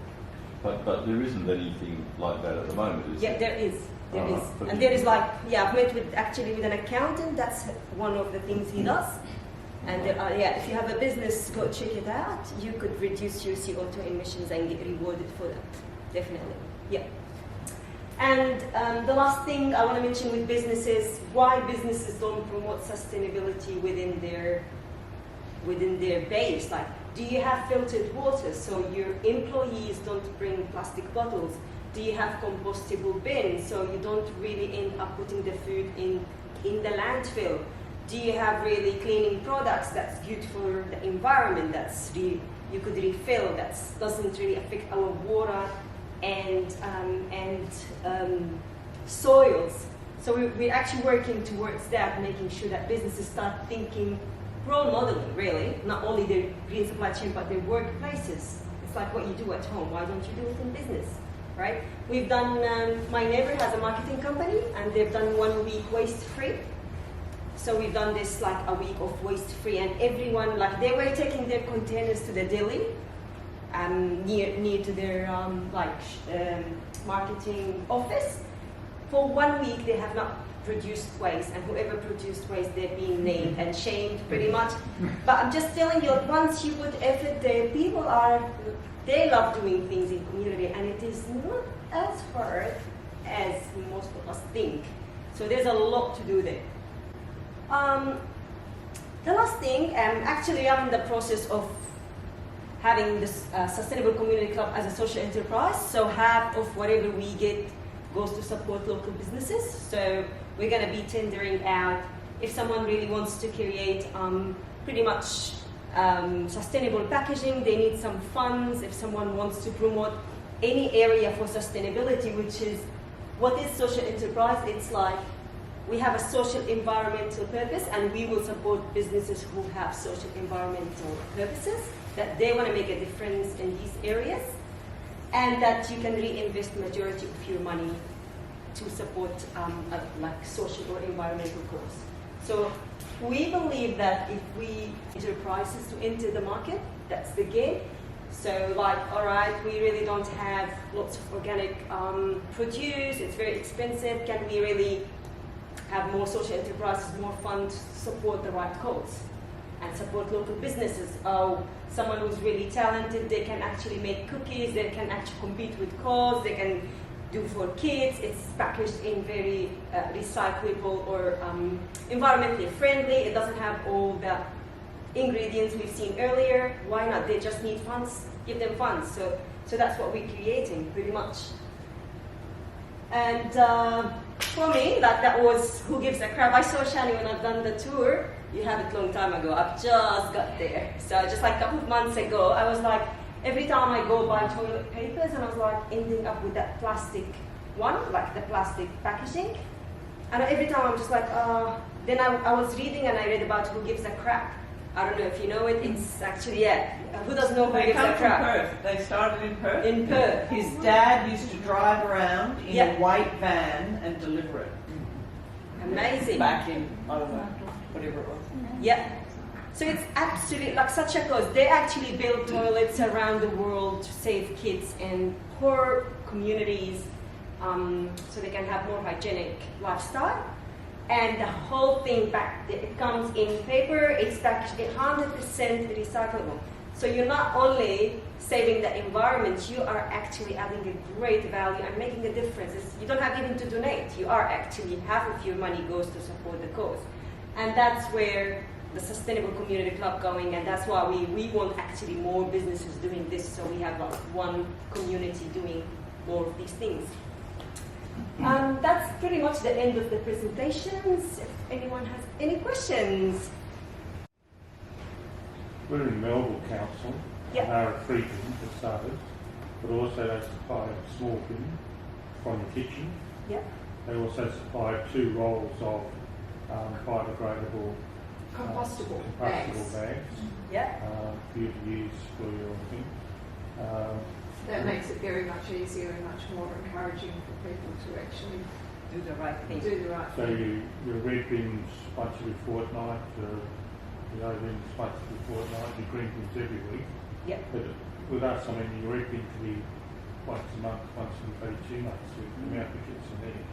But there isn't anything like that at the moment, is there? there? There is. There is. And there is I've met with an accountant, that's one of the things he does. And there are, if you have a business, go check it out. You could reduce your CO2 emissions and get rewarded for that. Definitely. Yeah. And the last thing I want to mention with businesses, why businesses don't promote sustainability within their base. Like, do you have filtered water so your employees don't bring plastic bottles? Do you have compostable bins so you don't really end up putting the food in the landfill? Do you have really cleaning products that's good for the environment, you could refill, that doesn't really affect our water and soils? So we're actually working towards that, making sure that businesses start thinking role modeling, really, not only their green supply chain, but their workplaces. It's like what you do at home, why don't you do it in business, right? We've done, my neighbor has a marketing company, and they've done 1 week waste-free. So we've done this like a week of waste-free, and everyone, like, they were taking their containers to the deli, near to their marketing office. For 1 week, they have not produced waste, and whoever produced waste, they're being named and shamed pretty much. But I'm just telling you, once you put effort there, they love doing things in community, and it is not as hard as most of us think. So there's a lot to do there. The last thing, actually I'm in the process of having this Sustainable Community Club as a social enterprise. So half of whatever we get goes to support local businesses. So we're going to be tendering out if someone really wants to create pretty much sustainable packaging, they need some funds. If someone wants to promote any area for sustainability, which is what is social enterprise, it's like we have a social environmental purpose, and we will support businesses who have social environmental purposes, that they want to make a difference in these areas, and that you can reinvest majority of your money to support like social or environmental cause. So we believe that if we enterprises to enter the market, that's the game. So like, all right, we really don't have lots of organic produce, it's very expensive, can we really have more social enterprises, more funds to support the right cause and support local businesses? Oh, someone who's really talented, they can actually make cookies, they can actually compete with cause, they can do for kids, it's packaged in very recyclable or environmentally friendly, it doesn't have all the ingredients we've seen earlier. Why not? They just need funds, give them funds. So that's what we're creating pretty much. And for me, that was who gives a crap. I saw Shani when I've done the tour. You had it a long time ago. I've just got there. So just like a couple of months ago, I was like, every time I go buy toilet papers, and I was like ending up with that plastic one, like the plastic packaging. And every time I'm just like, then I was reading and I read about who gives a crap. I don't know if you know it, it's actually, who doesn't know who They gives come a from crap? Perth. They started in Perth. In Perth. His dad used to drive around in Yeah. a white van and deliver it. Amazing. Back in, I don't know, whatever it was. Yeah. So it's absolutely like such a cause. They actually build toilets around the world to save kids in poor communities, so they can have more hygienic lifestyle. And the whole thing back, it comes in paper, it's packaged 100% recyclable. So you're not only saving the environment, you are actually adding a great value and making a difference. You don't have even to donate. You are actually, half of your money goes to support the cause. And that's where the Sustainable Community Club going, and that's why we want actually more businesses doing this, so we have like one community doing more of these things. That's pretty much the end of the presentations. If anyone has any questions. We're in Melville Council. Yep. They're a free bin for starters, but also they supply a small bin from the kitchen. Yep. They also supply 2 rolls of biodegradable Compostable bags bags. for you to use for your thing. That makes it very much easier and much more encouraging for people to actually Do the right thing. do the right So thing. your red bins once every fortnight, the yellow bins once every fortnight, your green bins every week. Yep. But with us, I mean, your red bin can be once a month, once every 2 months with the amount that gets in there.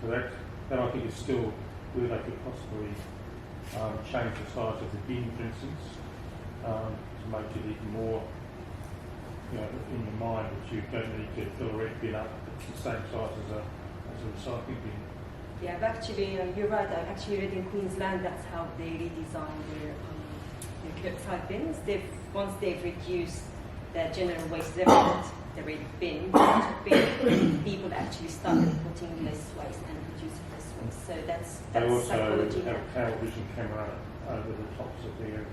So that I think is still where they could possibly change the size of the bin, for instance, to make it even more, you know, in your mind that you don't need to fill a red bin up. It's the same size as a recycling bin. Yeah, I've actually, you're right, I've actually read in Queensland that's how they redesigned their curbside bins. Once they've reduced the general waste level, the red bin, people actually started putting less waste and producing less waste. So that's They also psychology. have a television camera over the tops of their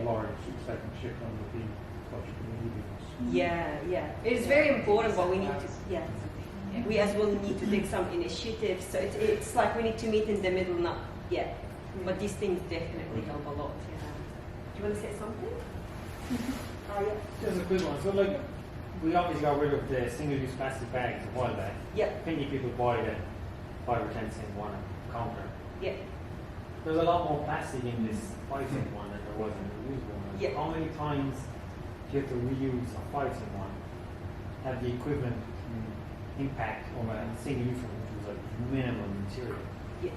lorries, so they can check on the bin, ecological bins. Yeah. It is very important, but we need to, we as well need to take some initiatives. So it's like we need to meet in the middle, not yet. But these things definitely help a lot. Yeah. Do you want to say something? Yeah. Just a quick one. So like, we obviously got rid of the single-use plastic bags a while back. Yeah. Plenty of people buy the 5 or 10 cent one counter. Yeah. There's a lot more plastic in this 5 cent one than there was in the reusable one. Yeah. How many times do you have to reuse a 5 cent one? Have the equivalent impact on a single use one, which was like minimum material. Yeah.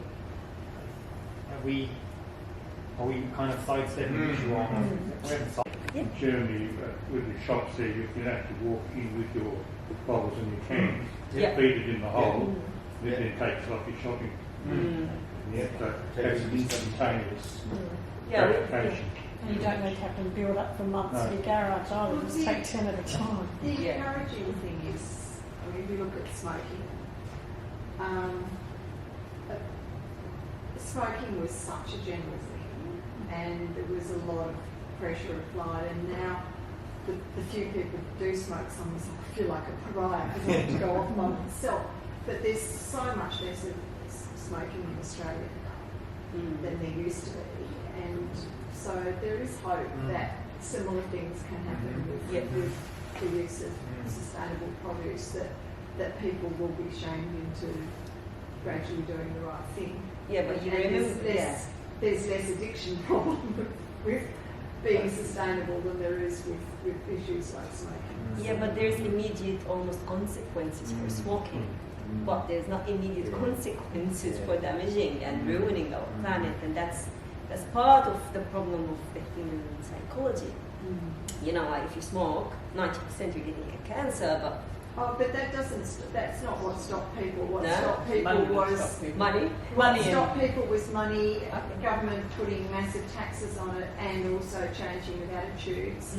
Are we kind of sidestepping the issue on? We haven't solved In Germany, with the shops there, you can actually walk in with your bottles and your cans, Yeah. feed it in the hole, then it takes off your shopping. Yeah, so that's an instantaneous Yeah, gratification. And you don't need to have them build up for months No. in your garage either, just take 10 at a time. The Yeah. encouraging thing is, I mean, if you look at smoking, uh, smoking was such a general thing, and there was a lot of pressure applied, and now the few people who do smoke, someone's like, I feel like a pariah because I have to go off by myself. But there's so much less of smoking in Australia than there used to be, and so there is hope that similar things can happen with the use of sustainable produce, that people will be shamed into gradually doing the right thing. Yeah, but you And remember, there's less addiction problem with being sustainable than there is with issues like smoking. yeah, but there's immediate almost consequences for smoking, but there's not immediate consequences for damaging and ruining our planet, and that's part of the problem of the human psychology. You know, like if you smoke, 90% you're getting a cancer, but But that's not what stopped people. What No? stopped people Money was stopped people. money. what stopped people was money, government putting massive taxes on it, and also changing of attitudes,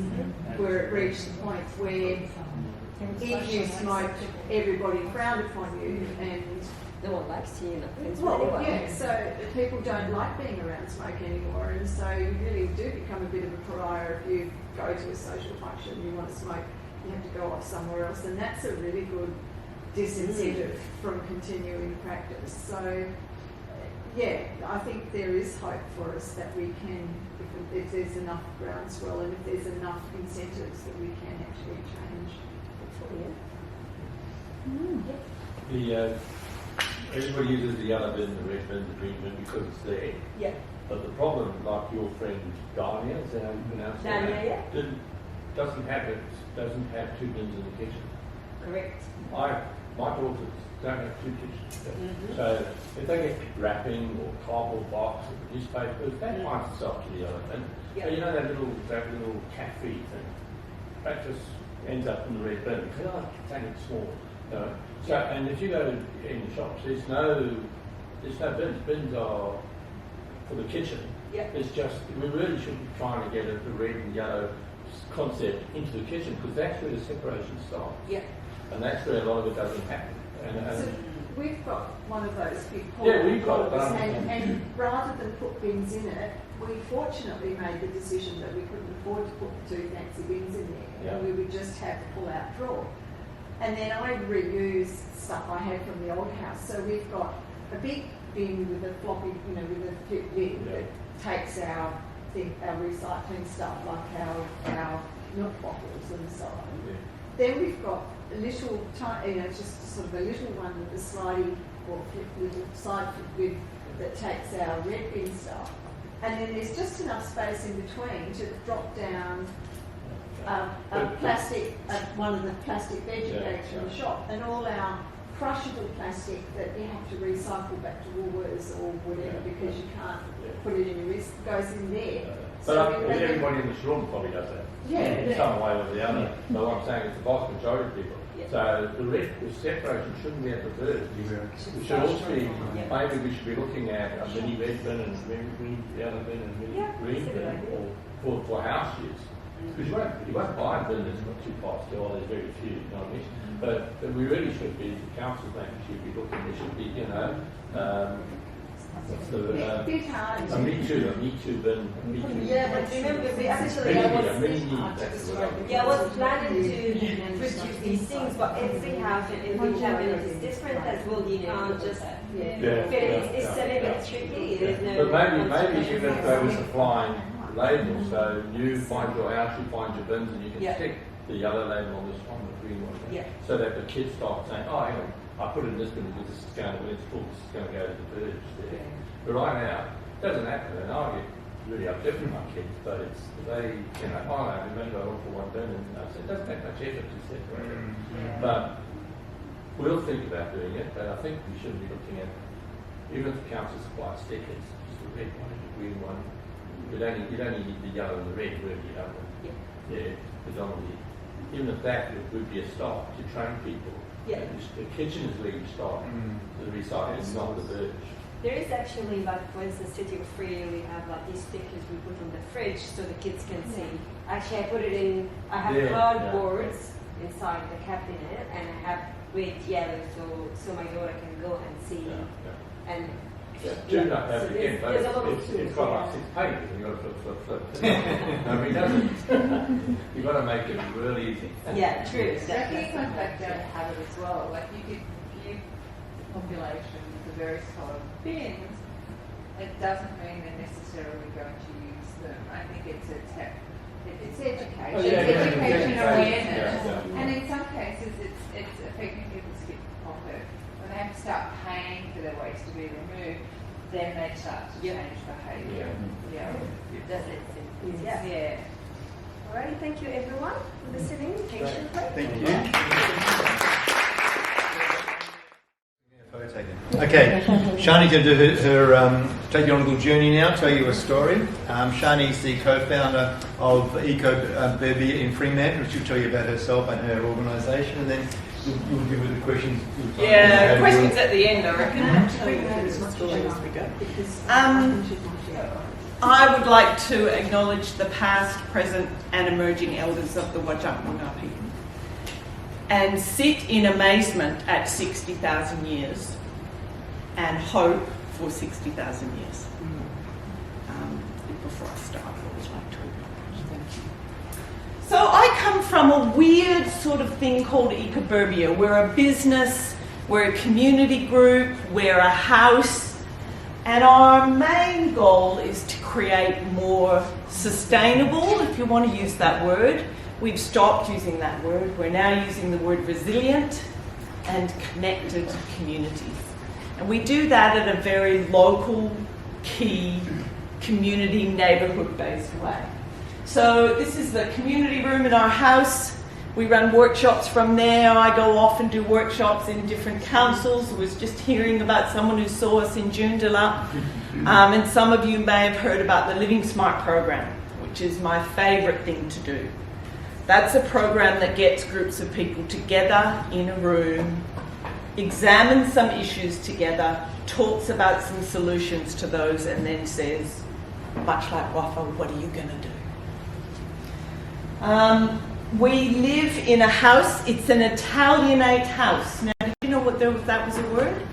where it reached the point where if you smoked, everybody frowned upon you, and No one likes you, well, anyway. yeah, so people don't like being around smoke anymore, and so you really do become a bit of a pariah if you go to a social function, you want to smoke, you have to go off somewhere else, and that's a really good disincentive from continuing practice. So, yeah, I think there is hope for us that we can, if there's enough groundswell and if there's enough incentives, that we can actually change. Everybody uses the yellow bin, the red bin, the green bin because it's there. Yeah. But the problem, like your friend Dania, is that how you pronounce it? Dania, yeah. Doesn't have two bins in the kitchen. Correct. My daughters don't have two kitchens. So if they get wrapping or cardboard box or newspapers, that finds itself to the other bin. Yeah. So you know that little cat feed thing, that just ends up in the red bin because it's only small. You know? So and if you go in the shops, there's no bins. Bins are for the kitchen. Yeah. It's just we really should be trying to get the red and yellow concept into the kitchen because that's where the separation starts. Yeah. And that's where a lot of it doesn't happen. So we've got one of those big we've got it. and rather than put bins in it, we fortunately made the decision that we couldn't afford to put the two fancy bins in there, and we would just have the pull-out drawer. And then I reused stuff I had from the old house. So we've got a big bin with a floppy, with a flip lid that takes our recycling stuff, like our milk bottles and so on. Then we've got a little tiny, just sort of a little one with a slidey or little side flip lid that takes our red bin stuff. And then there's just enough space in between to drop down one of the plastic veggie bags from the shop, and all our crushable plastic that you have to recycle back to Woolworths or whatever because you can't put it in your wrist goes in there. But everybody in this room probably does that. In some way or the other. So what I'm saying is the vast majority of people. So the separation shouldn't be at the first. We should also be, maybe we should be looking at a mini red bin and a mini green, the other bin and mini green bin for house use. Because you won't buy a bin that's got two parts to, or there's very few, you know what I mean? But we really should be, the council maybe should be looking, there should be, what's the, bit hard. a Me Too bin. Yeah, but remember, I was planning to produce these things, but every house and every cabinet is different as well. You can't just it's a little bit tricky. There's no But maybe even if they were supplying labels, so you find your house, you find your bins, and you can stick the yellow label on this one, the green one, so that the kids start saying, oh, hang on, I put it in this bin because this is going to, when it's full, this is going to go to the birds there. But right now, it doesn't happen, and I get really upset with my kids, but it's, they, oh no, remember I went for one bin, and I said, it doesn't take much effort to separate it. But we'll think about doing it, but I think we shouldn't be looking at, even if the council supplies stickers, just a red one and a green one. You'd only need the yellow and the red, really, you know. Yeah, predominantly. Even if that would be a start to train people. Yeah. The kitchen is where you start. The recycling is not the verge. There is actually, like, for instance, City of Free, we have like these stickers we put on the fridge so the kids can see. Actually, I put it in, I have cardboards inside the cabinet and I have red, yellow, so my daughter can go and see. And Do not have it again, but it's got like 6 pages and you've got to flip. Nobody does it. You've got to make it really easy. Yeah, true. I think it comes back down to habit as well. Like you could give the population the various colored bins, it doesn't mean they're necessarily going to use them. I think it's education, education and awareness, and in some cases it's affecting people's hip pocket. When they have to start paying for their waste to be removed, then they start to change behaviour. That's it. Yeah. Alrighty, thank you everyone for listening patiently. Thank you. Okay, Shani's going to do her take you on a little journey now, tell you a story. Shani's the co-founder of ecologically in Fremantle, which will tell you about herself and her organisation, and then you'll give her the questions. Yeah, questions at the end, I reckon. I would like to acknowledge the past, present and emerging elders of the Wajak people and sit in amazement at 60,000 years and hope for 60,000 years. Before I start, I always like to acknowledge. Thank you. So I come from a weird sort of thing called ecoburbia. We're a business, we're a community group, we're a house, and our main goal is to create more sustainable, if you want to use that word. We've stopped using that word. We're now using the word resilient and connected communities. And we do that in a very local, key, community, neighbourhood-based way. So this is the community room in our house. We run workshops from there. I go off and do workshops in different councils. I was just hearing about someone who saw us in Joondalup. And some of you may have heard about the Living Smart program, which is my favourite thing to do. That's a program that gets groups of people together in a room, examines some issues together, talks about some solutions to those, and then says, much like Wafa, what are you going to do? We live in a house. It's an Italianate house. Now, did you know what that was a word?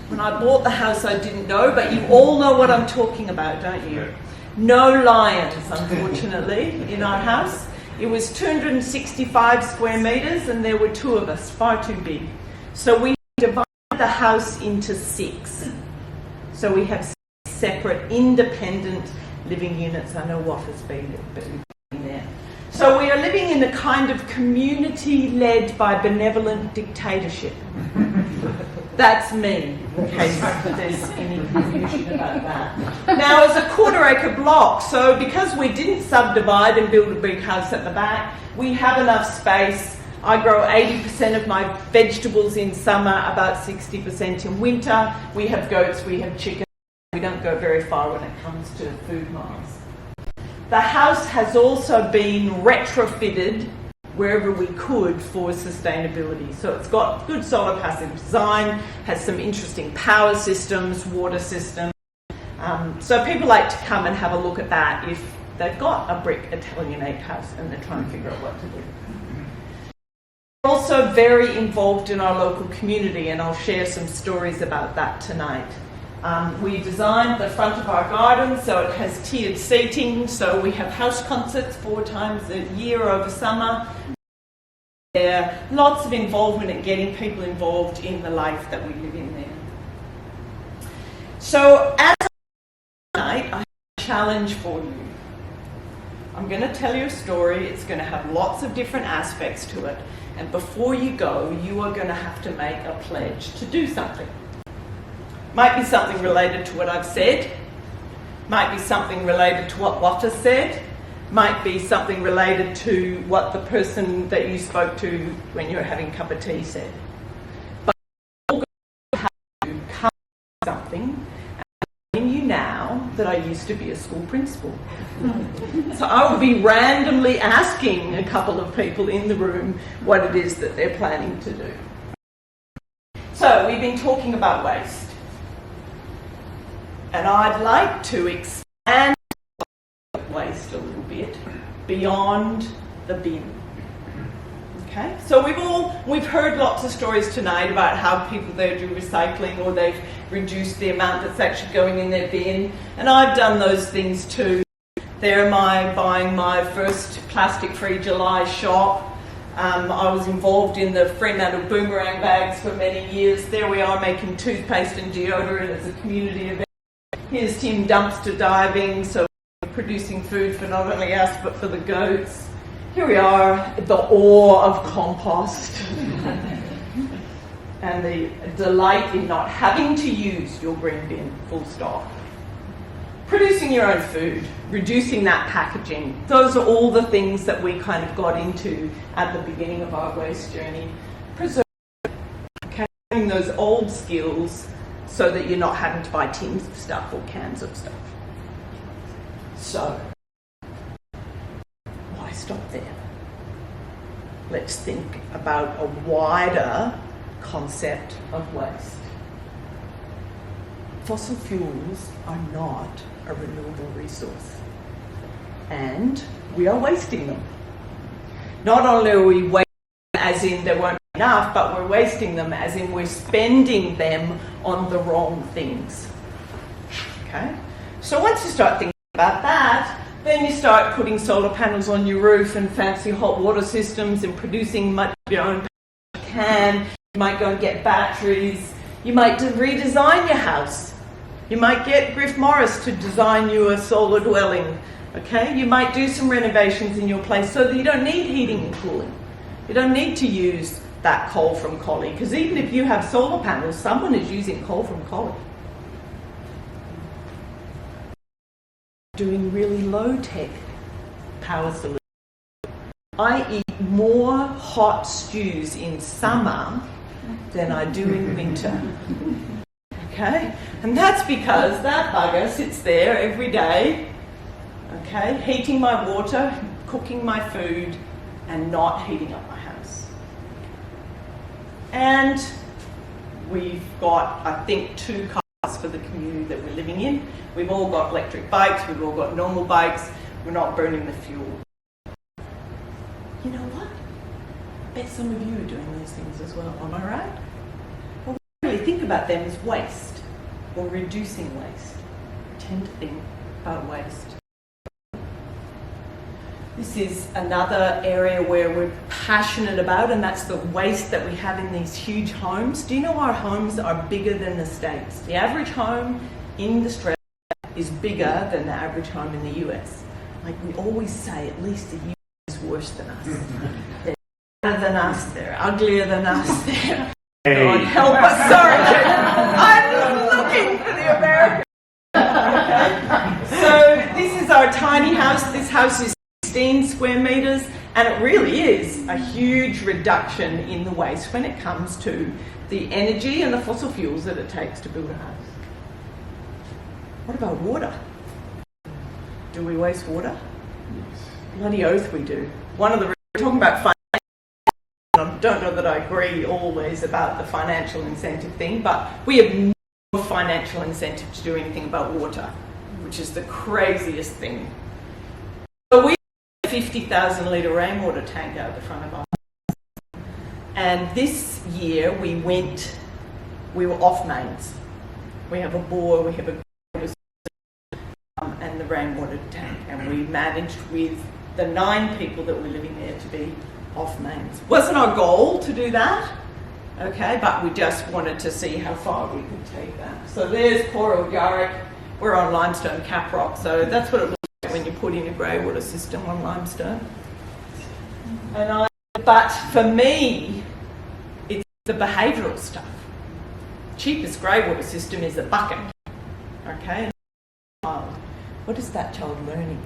When I bought the house, I didn't know, but you all know what I'm talking about, don't you? No lions, unfortunately, in our house. It was 265 square metres and there were 2 of us, far too big. So we divided the house into 6. So we have 6 separate, independent living units. I know Wafa's been there. So we are living in a kind of community led by benevolent dictatorship. That's me, in case there's any confusion about that. Now, it's a 1/4 acre block, so because we didn't subdivide and build a big house at the back, we have enough space. I grow 80% of my vegetables in summer, about 60% in winter. We have goats, we have chickens. We don't go very far when it comes to food miles. The house has also been retrofitted wherever we could for sustainability. So it's got good solar passive design, has some interesting power systems, water systems. So people like to come and have a look at that if they've got a brick Italianate house and they're trying to figure out what to do. We're also very involved in our local community, and I'll share some stories about that tonight. We designed the front of our garden so it has tiered seating, so we have house concerts 4 times a year over summer. There lots of involvement in getting people involved in the life that we live in there. So as tonight, I have a challenge for you. I'm going to tell you a story. It's going to have lots of different aspects to it. And before you go, you are going to have to make a pledge to do something. Might be something related to what I've said. Might be something related to what Wafa said. Might be something related to what the person that you spoke to when you were having a cup of tea said. that I used to be a school principal. So I would be randomly asking a couple of people in the room what it is that they're planning to do. So we've been talking about waste. And I'd like to expand waste a little bit beyond the bin. Okay, so we've heard lots of stories tonight about how people there do recycling, or they've reduced the amount that's actually going in their bin, and I've done those things too. There buying my first plastic-free July shop. I was involved in the Fremantle boomerang bags for many years. There we are making toothpaste and deodorant as a community event. Here's Tim dumpster diving, so we're producing food for not only us but for the goats. Here we are, the awe of compost and the delight in not having to use your green bin, full stop. Producing your own food, reducing that packaging. Those are all the things that we kind of got into at the beginning of our waste journey. Preserving those old skills so that you're not having to buy tins of stuff or cans of stuff. So, why stop there? Let's think about a wider concept of waste. Fossil fuels are not a renewable resource, and we are wasting them. Not only are we wasting them as in there won't be enough, but we're wasting them as in we're spending them on the wrong things. Okay? So once you start thinking about that, then you start putting solar panels on your roof and fancy hot water systems and producing much of your own can. You might go and get batteries. You might redesign your house. You might get Griff Morris to design you a solar dwelling. Okay? You might do some renovations in your place so that you don't need heating and cooling. You don't need to use that coal from Collie, because even if you have solar panels, someone is using coal from Collie. Doing really low-tech power solutions. I eat more hot stews in summer than I do in winter. Okay? And that's because that bugger sits there every day, okay, heating my water, cooking my food, and not heating up my house. And we've got, I think, 2 cars for the community that we're living in. We've all got electric bikes, we've all got normal bikes, we're not burning the fuel. You know what? I bet some of you are doing those things as well, am I right? Well, we really think about them as waste, or reducing waste. We tend to think about waste. This is another area where we're passionate about, and that's the waste that we have in these huge homes. Do you know our homes are bigger than the States? The average home in Australia is bigger than the average home in the US. Like we always say, at least the US is worse than us. They're better than us, they're uglier than us, they're... God help us, sorry. I'm just looking for the American. Okay. So this is our tiny house. This house is 16 square metres, and it really is a huge reduction in the waste when it comes to the energy and the fossil fuels that it takes to build a house. What about water? Do we waste water? Yes. Bloody oath we do. One of the, we're talking about financial, I don't know that I agree always about the financial incentive thing, but we have no financial incentive to do anything about water, which is the craziest thing. So we 50,000 litre rainwater tank out the front of our house. And this year we were off mains. We have a bore, we have a and the rainwater tank, and we managed with the 9 people that were living there to be off mains. Wasn't our goal to do that, okay, but we just wanted to see how far we could take that. So there's poor old Yarrick. We're on limestone cap rock, so that's what it looks like when you put in a grey water system on limestone. But for me, it's the behavioural stuff. Cheapest grey water system is a bucket, okay? What is that child learning?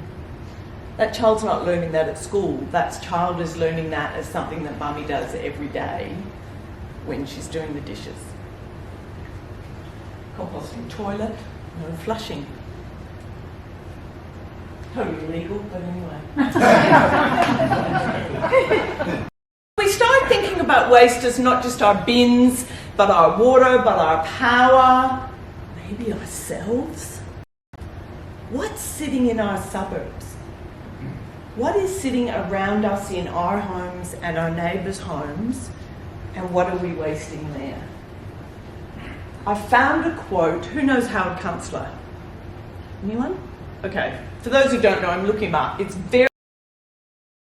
That child's not learning that at school. That child is learning that as something that mummy does every day when she's doing the dishes. Composting toilet, no flushing. Totally illegal, but anyway. We start thinking about waste as not just our bins, but our water, but our power, maybe ourselves. What's sitting in our suburbs? What is sitting around us in our homes and our neighbours' homes, and what are we wasting there? I found a quote. Who knows Howard Kunstler? Anyone? Okay. For those who don't know, I'm looking him up. It's very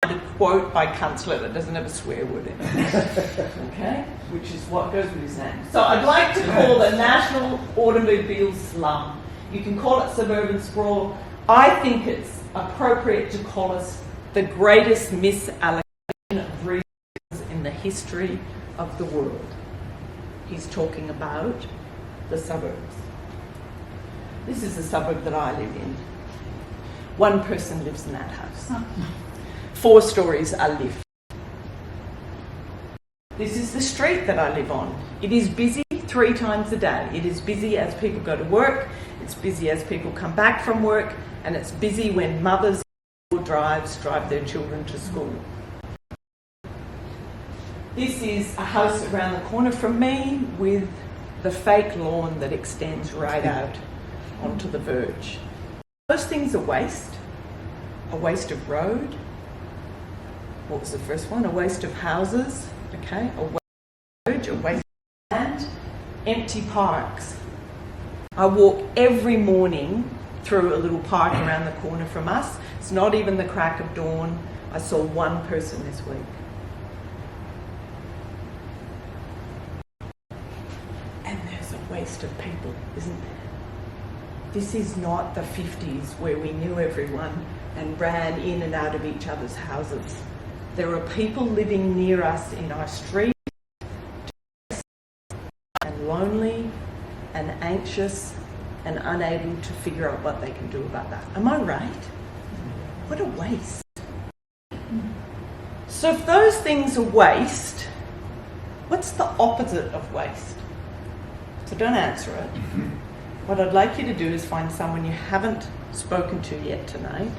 a quote by Kunstler that doesn't have a swear word in it. Okay? Which is what goes with his name. So I'd like to call the national automobile slum. You can call it suburban sprawl. I think it's appropriate to call us the greatest misallocation of resources in the history of the world. He's talking about the suburbs. This is the suburb that I live in. One person lives in that house. 4 stories are lift. This is the street that I live on. It is busy 3 times a day. It is busy as people go to work, it's busy as people come back from work, and it's busy when mothers drive their children to school. This is a house around the corner from me with the fake lawn that extends right out onto the verge. Those things are waste. A waste of road. What was the first one? A waste of houses. Okay. A waste of verge, a waste of land. Empty parks. I walk every morning through a little park around the corner from us. It's not even the crack of dawn. I saw 1 person this week. And there's a waste of people, isn't there? This is not the 50s where we knew everyone and ran in and out of each other's houses. There are people living near us in our street, and lonely and anxious and unable to figure out what they can do about that. Am I right? What a waste. So if those things are waste, what's the opposite of waste? So don't answer it. What I'd like you to do is find someone you haven't spoken to yet tonight,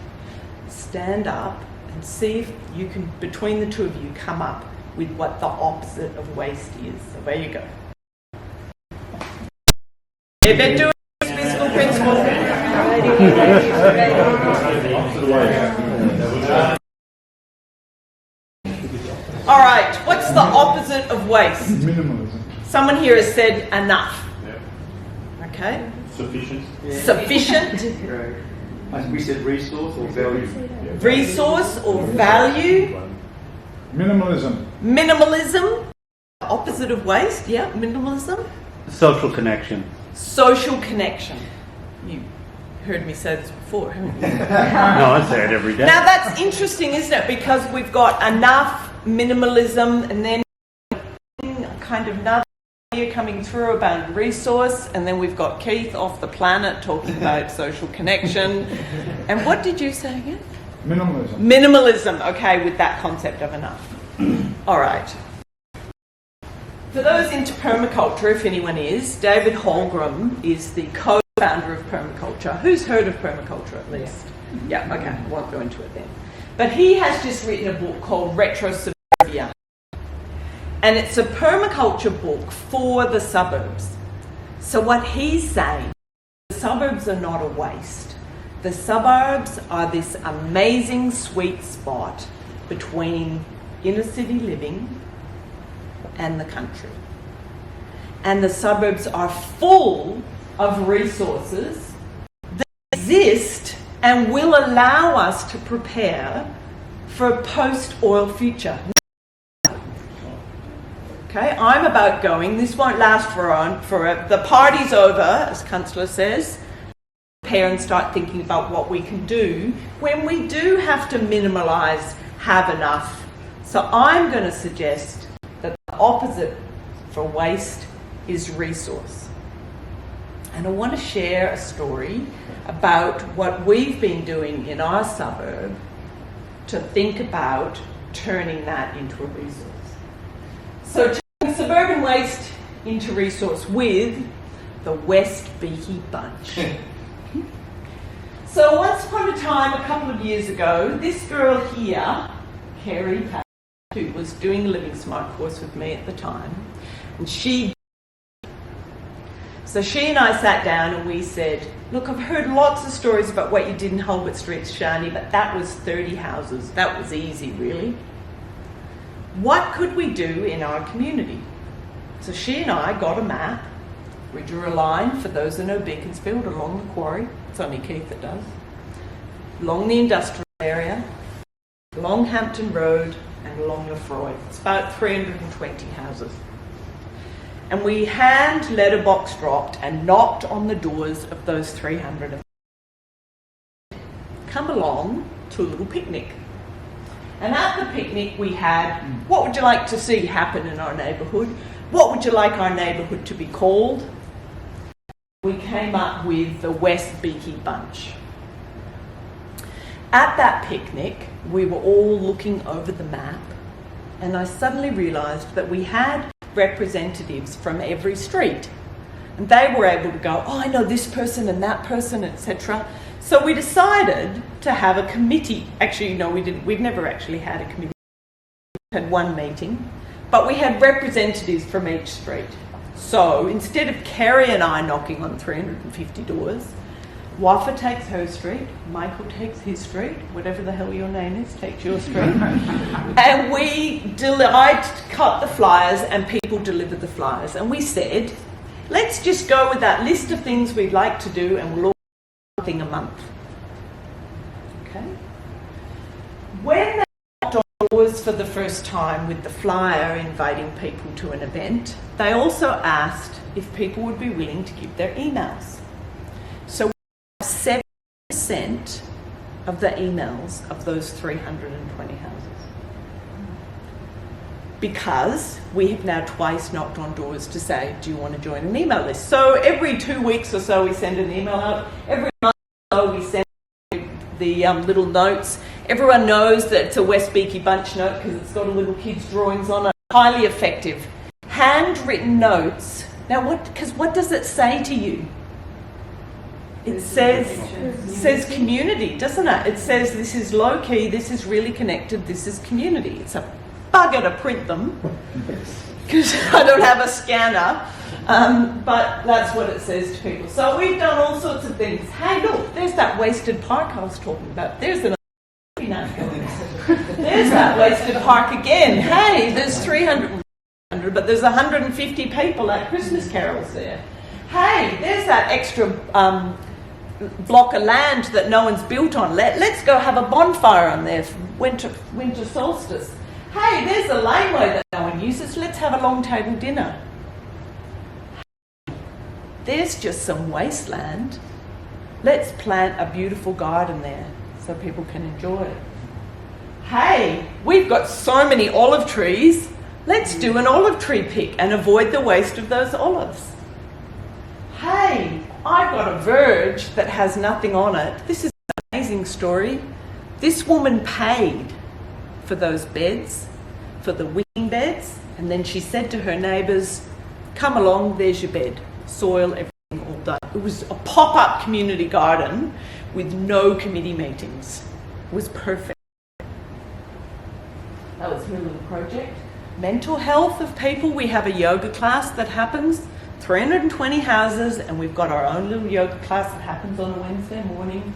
stand up and see if you can, between the 2 of you, come up with what the opposite of waste is. So there you go. If they're doing physical principle. All right, what's the opposite of waste? Minimalism. Someone here has said enough. Okay? Sufficient. Sufficient. We said resource or value. Resource or value. Minimalism. Minimalism. Opposite of waste. Yeah, minimalism. Social connection. Social connection. You heard me say this before, haven't you? No, I say it every day. Now that's interesting, isn't it? Because we've got enough, minimalism, and then kind of another idea coming through about resource, and then we've got Keith off the planet talking about social connection. And what did you say again? Minimalism. Minimalism, okay, with that concept of enough. All right. For those into permaculture, if anyone is, David Holmgren is the co-founder of permaculture. Who's heard of permaculture at least? Yeah, okay, I won't go into it then. But he has just written a book called Reprocessing. And it's a permaculture book for the suburbs. So what he's saying, the suburbs are not a waste. The suburbs are this amazing sweet spot between inner city living and the country. And the suburbs are full of resources that exist and will allow us to prepare for a post-oil future. Okay, I'm about going. This won't last forever. The party's over, as Councillor says. Prepare and start thinking about what we can do when we do have to minimalise, have enough. So I'm going to suggest that the opposite for waste is resource. And I want to share a story about what we've been doing in our suburb to think about turning that into a resource. So turning suburban waste into resource with the West Beaky Bunch. So once upon a time, a couple of years ago, this girl here, Kerry, who was doing a Living Smart course with me at the time, and she and I sat down and we said, look, I've heard lots of stories about what you did in Hulbert Street, Shani, but that was 30 houses. That was easy, really. What could we do in our community? So she and I got a map. We drew a line, for those that know Beaconsfield, along the quarry. It's only Keith that does. Along the industrial area, along Hampton Road, and along Lefroy. It's about 320 houses. And we hand letterbox dropped and knocked on the doors of those 300. Come along to a little picnic. And at the picnic we had, what would you like to see happen in our neighbourhood? What would you like our neighbourhood to be called? We came up with the West Beaky Bunch. At that picnic, we were all looking over the map, and I suddenly realised that we had representatives from every street. And they were able to go, oh, I know this person and that person, etc. So we decided to have a committee. Actually, no, we didn't. We'd never actually had a committee. We had one meeting, but we had representatives from each street. So instead of Kerry and I knocking on 350 doors, Waffa takes her street, Michael takes his street, whatever the hell your name is, takes your street. And I cut the flyers and people delivered the flyers. And we said, let's just go with that list of things we'd like to do and we'll all do something a month. Okay? When they knocked on doors for the first time with the flyer inviting people to an event, they also asked if people would be willing to give their emails. So 7% of the emails of those 320 houses. Because we have now twice knocked on doors to say, do you want to join an email list? So every 2 weeks or so we send an email out. Every month or so we send the little notes. Everyone knows that it's a West Beaky Bunch note because it's got a little kid's drawings on it. Highly effective. Handwritten notes. Now what does it say to you? It says community, doesn't it? It says this is low key, this is really connected, this is community. It's a bugger to print them because I don't have a scanner, but that's what it says to people. So we've done all sorts of things. Hey, look, there's that wasted park I was talking about. There's another. There's that wasted park again. Hey, there's 300, but there's 150 people at Christmas carols there. Hey, there's that extra block of land that no one's built on. Let's go have a bonfire on there for winter solstice. Hey, there's a laneway that no one uses. Let's have a long table dinner. There's just some wasteland. Let's plant a beautiful garden there so people can enjoy it. Hey, we've got so many olive trees. Let's do an olive tree pick and avoid the waste of those olives. Hey, I've got a verge that has nothing on it. This is an amazing story. This woman paid for those beds, for the wicking beds, and then she said to her neighbours, come along, there's your bed. Soil, everything all done. It was a pop-up community garden with no committee meetings. It was perfect. That was her little project. Mental health of people. We have a yoga class that happens. 320 houses, and we've got our own little yoga class that happens on a Wednesday morning.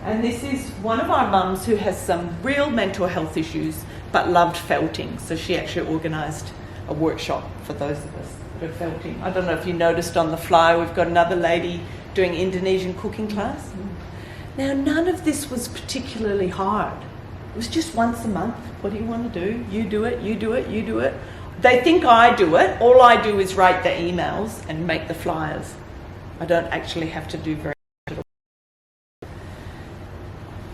And this is one of our mums who has some real mental health issues but loved felting. So she actually organised a workshop for those of us that are felting. I don't know if you noticed on the flyer, we've got another lady doing Indonesian cooking class. Now, none of this was particularly hard. It was just once a month. What do you want to do? You do it, you do it, you do it. They think I do it. All I do is write the emails and make the flyers. I don't actually have to do very much at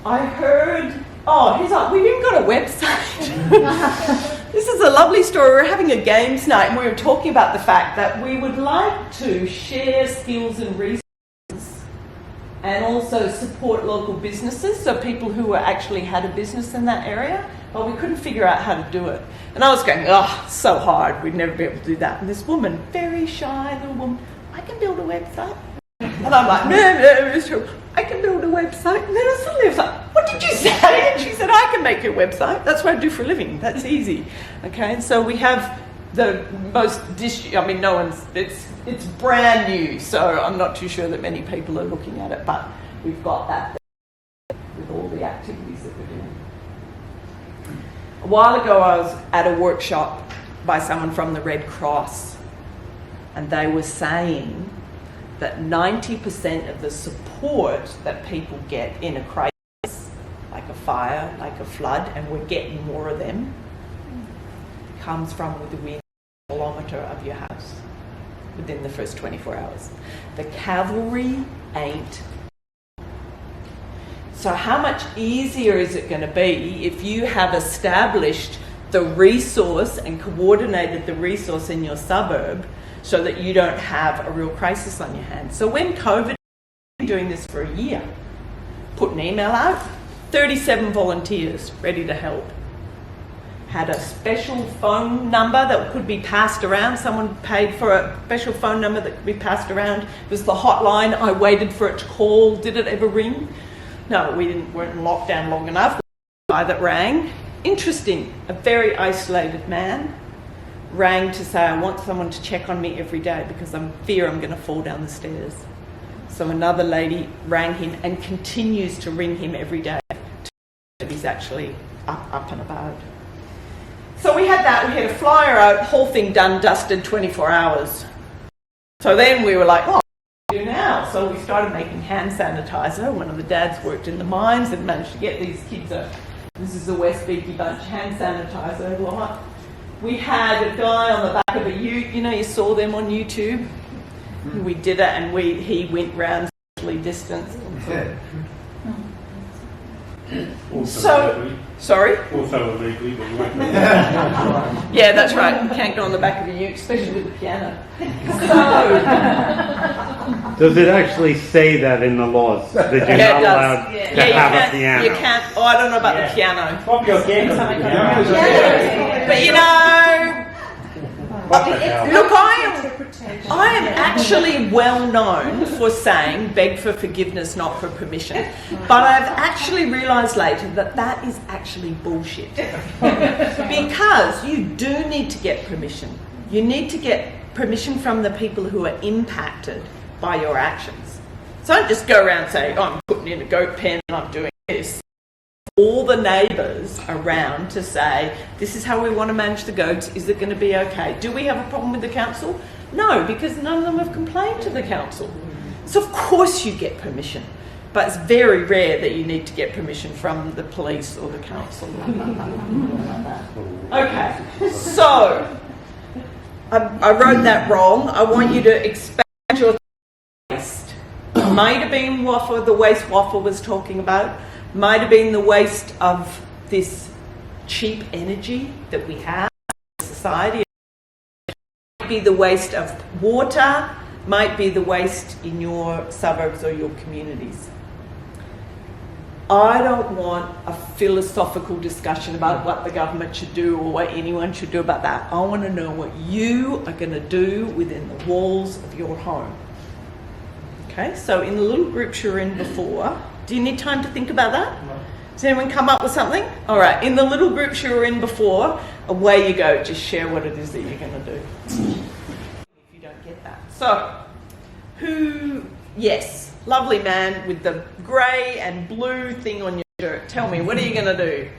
all. I heard, we've even got a website. This is a lovely story. We're having a games night and we were talking about the fact that we would like to share skills and resources and also support local businesses, so people who actually had a business in that area, but we couldn't figure out how to do it. And I was going, so hard, we'd never be able to do that. And this woman, very shy little woman, I can build a website. And I'm like, no, I can build a website. And then I suddenly was like, what did you say? And she said, I can make your website. That's what I do for a living. That's easy. Okay, and so we have the most no one's, it's brand new, so I'm not too sure that many people are looking at it, but we've got that with all the activities that we're doing. A while ago I was at a workshop by someone from the Red Cross, and they were saying that 90% of the support that people get in a crisis, like a fire, like a flood, and we're getting more of them, comes from within a kilometre of your house within the first 24 hours. The cavalry ain't. So how much easier is it going to be if you have established the resource and coordinated the resource in your suburb so that you don't have a real crisis on your hands? So when COVID, I've been doing this for a year, put an email out, 37 volunteers ready to help. Had a special phone number that could be passed around. Someone paid for a special phone number that could be passed around. It was the hotline. I waited for it to call. Did it ever ring? No, weren't in lockdown long enough. The guy that rang, interesting, a very isolated man, rang to say, I want someone to check on me every day because I fear I'm going to fall down the stairs. So another lady rang him and continues to ring him every day that he's actually up and about. So we had that, we had a flyer out, whole thing done, dusted, 24 hours. So then we were like, oh, what do we do now? So we started making hand sanitizer. One of the dads worked in the mines and managed to get these kids this is the West Beaky Bunch hand sanitizer lot. We had a guy on the back of a ute, you saw them on YouTube. We did it and he went round socially distanced. Sorry? Also illegally, but you won't. Yeah, that's right. You can't go on the back of a ute, especially with the piano. Does it actually say that in the laws that you're not allowed to have a piano? You can't. Oh, I don't know about the piano. Pop your piano. But look, I am actually well known for saying beg for forgiveness, not for permission. But I've actually realised later that that is actually bullshit. Because you do need to get permission. You need to get permission from the people who are impacted by your actions. So don't just go around and say, oh, I'm putting in a goat pen and I'm doing this. All the neighbours around to say, this is how we want to manage the goats, is it going to be okay? Do we have a problem with the council? No, because none of them have complained to the council. So of course you get permission, but it's very rare that you need to get permission from the police or the council. Okay, so I wrote that wrong. I want you to expand your waste. Might have been the waste Waffle was talking about. Might have been the waste of this cheap energy that we have in society. Might be the waste of water, might be the waste in your suburbs or your communities. I don't want a philosophical discussion about what the government should do or what anyone should do about that. I want to know what you are going to do within the walls of your home. Okay, so in the little groups you were in before, do you need time to think about that? No. Does anyone come up with something? All right, in the little groups you were in before, away you go. Just share what it is that you're going to do. If you don't get that. So, yes, lovely man with the grey and blue thing on your shirt. Tell me, what are you going to do?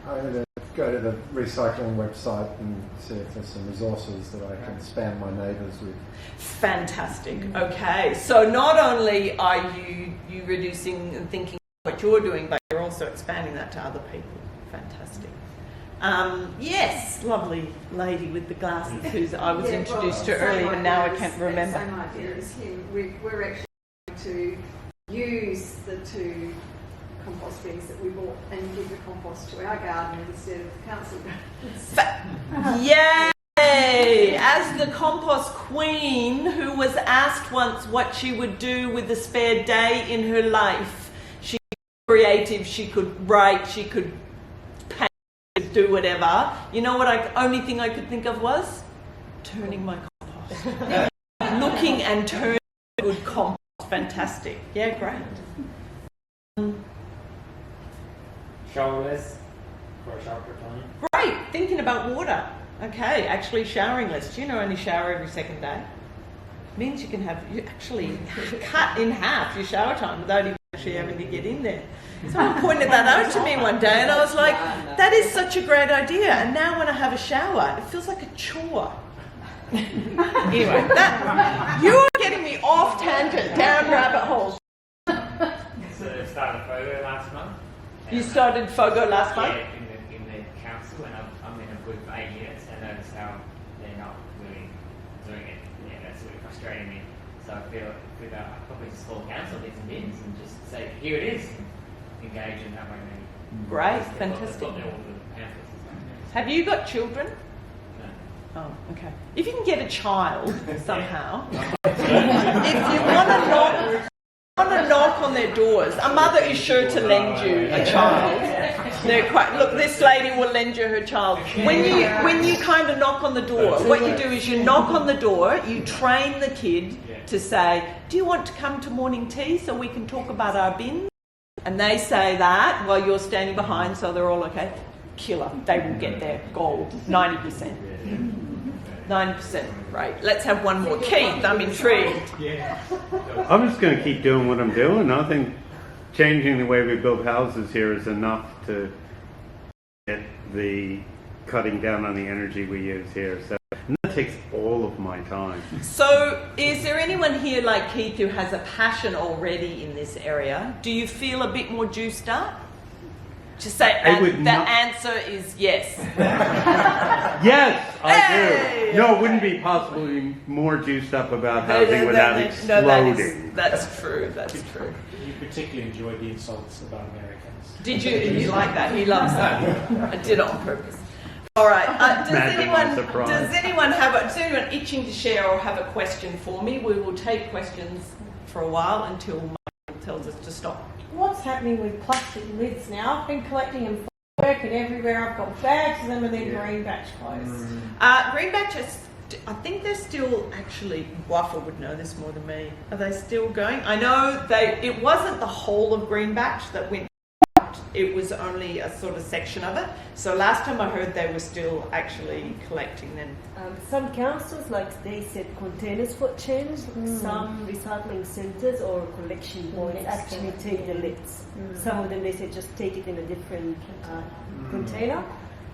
I'm going to go to the recycling website and see if there's some resources that I can spam my neighbours with. Fantastic. Okay, so not only are you reducing and thinking what you're doing, but you're also expanding that to other people. Fantastic. Yes, lovely lady with the glasses who I was introduced to earlier and now I can't remember. Same idea as him. We're actually going to use the 2 compost bins that we bought and give the compost to our garden instead of the council gardens. Yay! As the compost queen who was asked once what she would do with the spare day in her life, she could be creative, she could write, she could paint, she could do whatever. You know what only thing I could think of was? Turning my compost. Looking and turning good compost. Fantastic. Yeah, great. Showerless for a shower platoon. Great, thinking about water. Okay, actually showering less. Do you know only shower every second day? Means you actually cut in half your shower time without even actually having to get in there. Someone pointed that out to me one day and I was like, that is such a great idea. And now when I have a shower, it feels like a chore. Anyway, you're getting me off tangent, down rabbit holes. So I started FOGO last month. You started FOGO last month? Yeah, in the council, and I'm in a group for 8 years, and I noticed how they're not really doing it. Yeah, that's really frustrating me. So I feel that I probably just call council these and bins and just say, here it is, and engage in that way. Great, fantastic. Have you got children? Oh, okay. If you can get a child somehow, if you want to knock on their doors, a mother is sure to lend you a child. Look, this lady will lend you her child. When you kind of knock on the door, what you do is you knock on the door, you train the kid to say, do you want to come to morning tea so we can talk about our bins? And they say that while you're standing behind, so they're all okay. Killer. They will get their gold. 90%. 90%. Right. Let's have one more. Keith, I'm intrigued. I'm just going to keep doing what I'm doing. I think changing the way we build houses here is enough to get the cutting down on the energy we use here. So and that takes all of my time. So is there anyone here like Keith who has a passion already in this area? Do you feel a bit more juiced up? To say the answer is yes. Yes, I do. No, it wouldn't be possible to be more juiced up about housing without exploding. That's true. That's true. You particularly enjoyed the insults about Americans. Did you? You like that? He loves that. I did it on purpose. All right. Does anyone itching to share or have a question for me? We will take questions for a while until Michael tells us to stop. What's happening with plastic lids now? I've been collecting them for work and everywhere. I've got bags of them and then green batch closed. Green batch, I think they're still actually, Waffle would know this more than me. Are they still going? I know it wasn't the whole of green batch that went out. It was only a sort of section of it. So last time I heard they were still actually collecting them. Some councils, like they said, containers for change. Some recycling centres or collection points actually take the lids. Some of them they said just take it in a different container.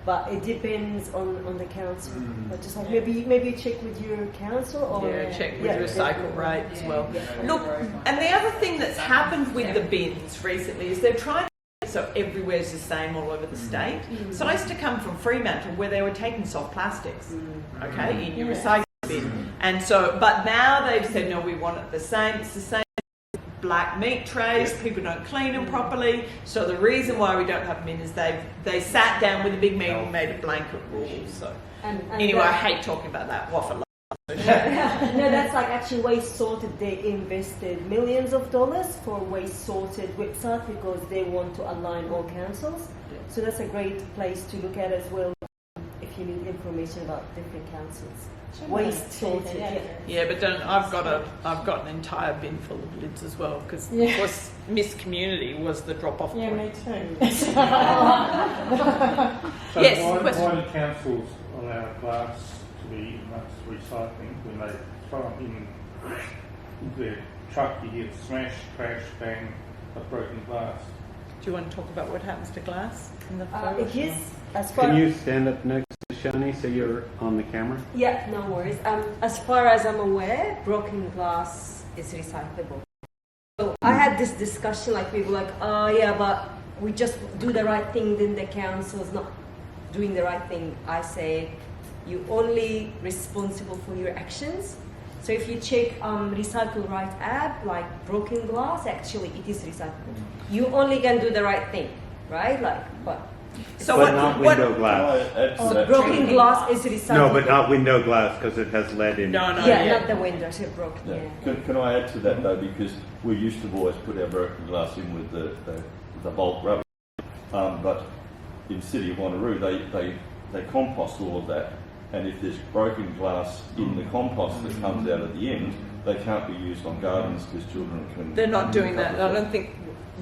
But it depends on the council. But just like maybe check with your council or check with recycle rate as well. Look, and the other thing that's happened with the bins recently is they're trying. So everywhere's the same all over the state. So I used to come from Fremantle where they were taking soft plastics, okay, in your recycling bin. And so, but now they've said, no, we want it the same. It's the same black meat trays. People don't clean them properly. So the reason why we don't have them in is they sat down with a big meeting and made a blanket rule. So anyway, I hate talking about that. Waffle. No, that's like actually Waste Sorted. They invested millions of dollars for Waste Sorted website because they want to align all councils. So that's a great place to look at as well if you need information about different councils. Waste Sorted. Yeah, but I've got an entire bin full of lids as well because of course Miss Community was the drop-off point. Me too. So yes. Why do councils allow glass to be amongst recycling when they throw them into their truck? You hear smash, crash, bang of broken glass. Do you want to talk about what happens to glass in the Can you stand up next to Shani so you're on the camera? Yeah, no worries. As far as I'm aware, broken glass is recyclable. So I had this discussion, like people like, oh yeah, but we just do the right thing, then the council's not doing the right thing. I say, you're only responsible for your actions. So if you check Recycle Right app, like broken glass, actually it is recyclable. You only can do the right thing, right? But not window glass. Broken glass is recyclable. No, but not window glass because it has lead in it. Not the window, so broken. Can I add to that though, because we used to always put our broken glass in with the bulk rubbish, but in City of Wanneroo they compost all of that. And if there's broken glass in the compost that comes out at the end, they can't be used on gardens because children can... They're not doing that. I don't think...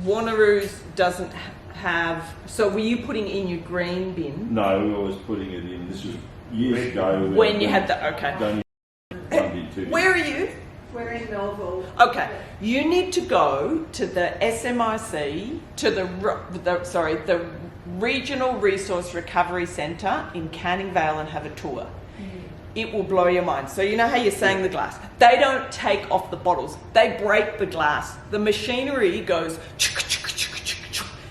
Wanneroo's doesn't have. So were you putting in your green bin? No, we were always putting it in. This was years ago. When you had the okay. Don't one bin, two bin. Where are you? We're in Melville. Okay, you need to go to the SMIC, to the Regional Resource Recovery Centre in Canning Vale and have a tour. It will blow your mind. So you know how you're saying the glass? They don't take off the bottles. They break the glass. The machinery goes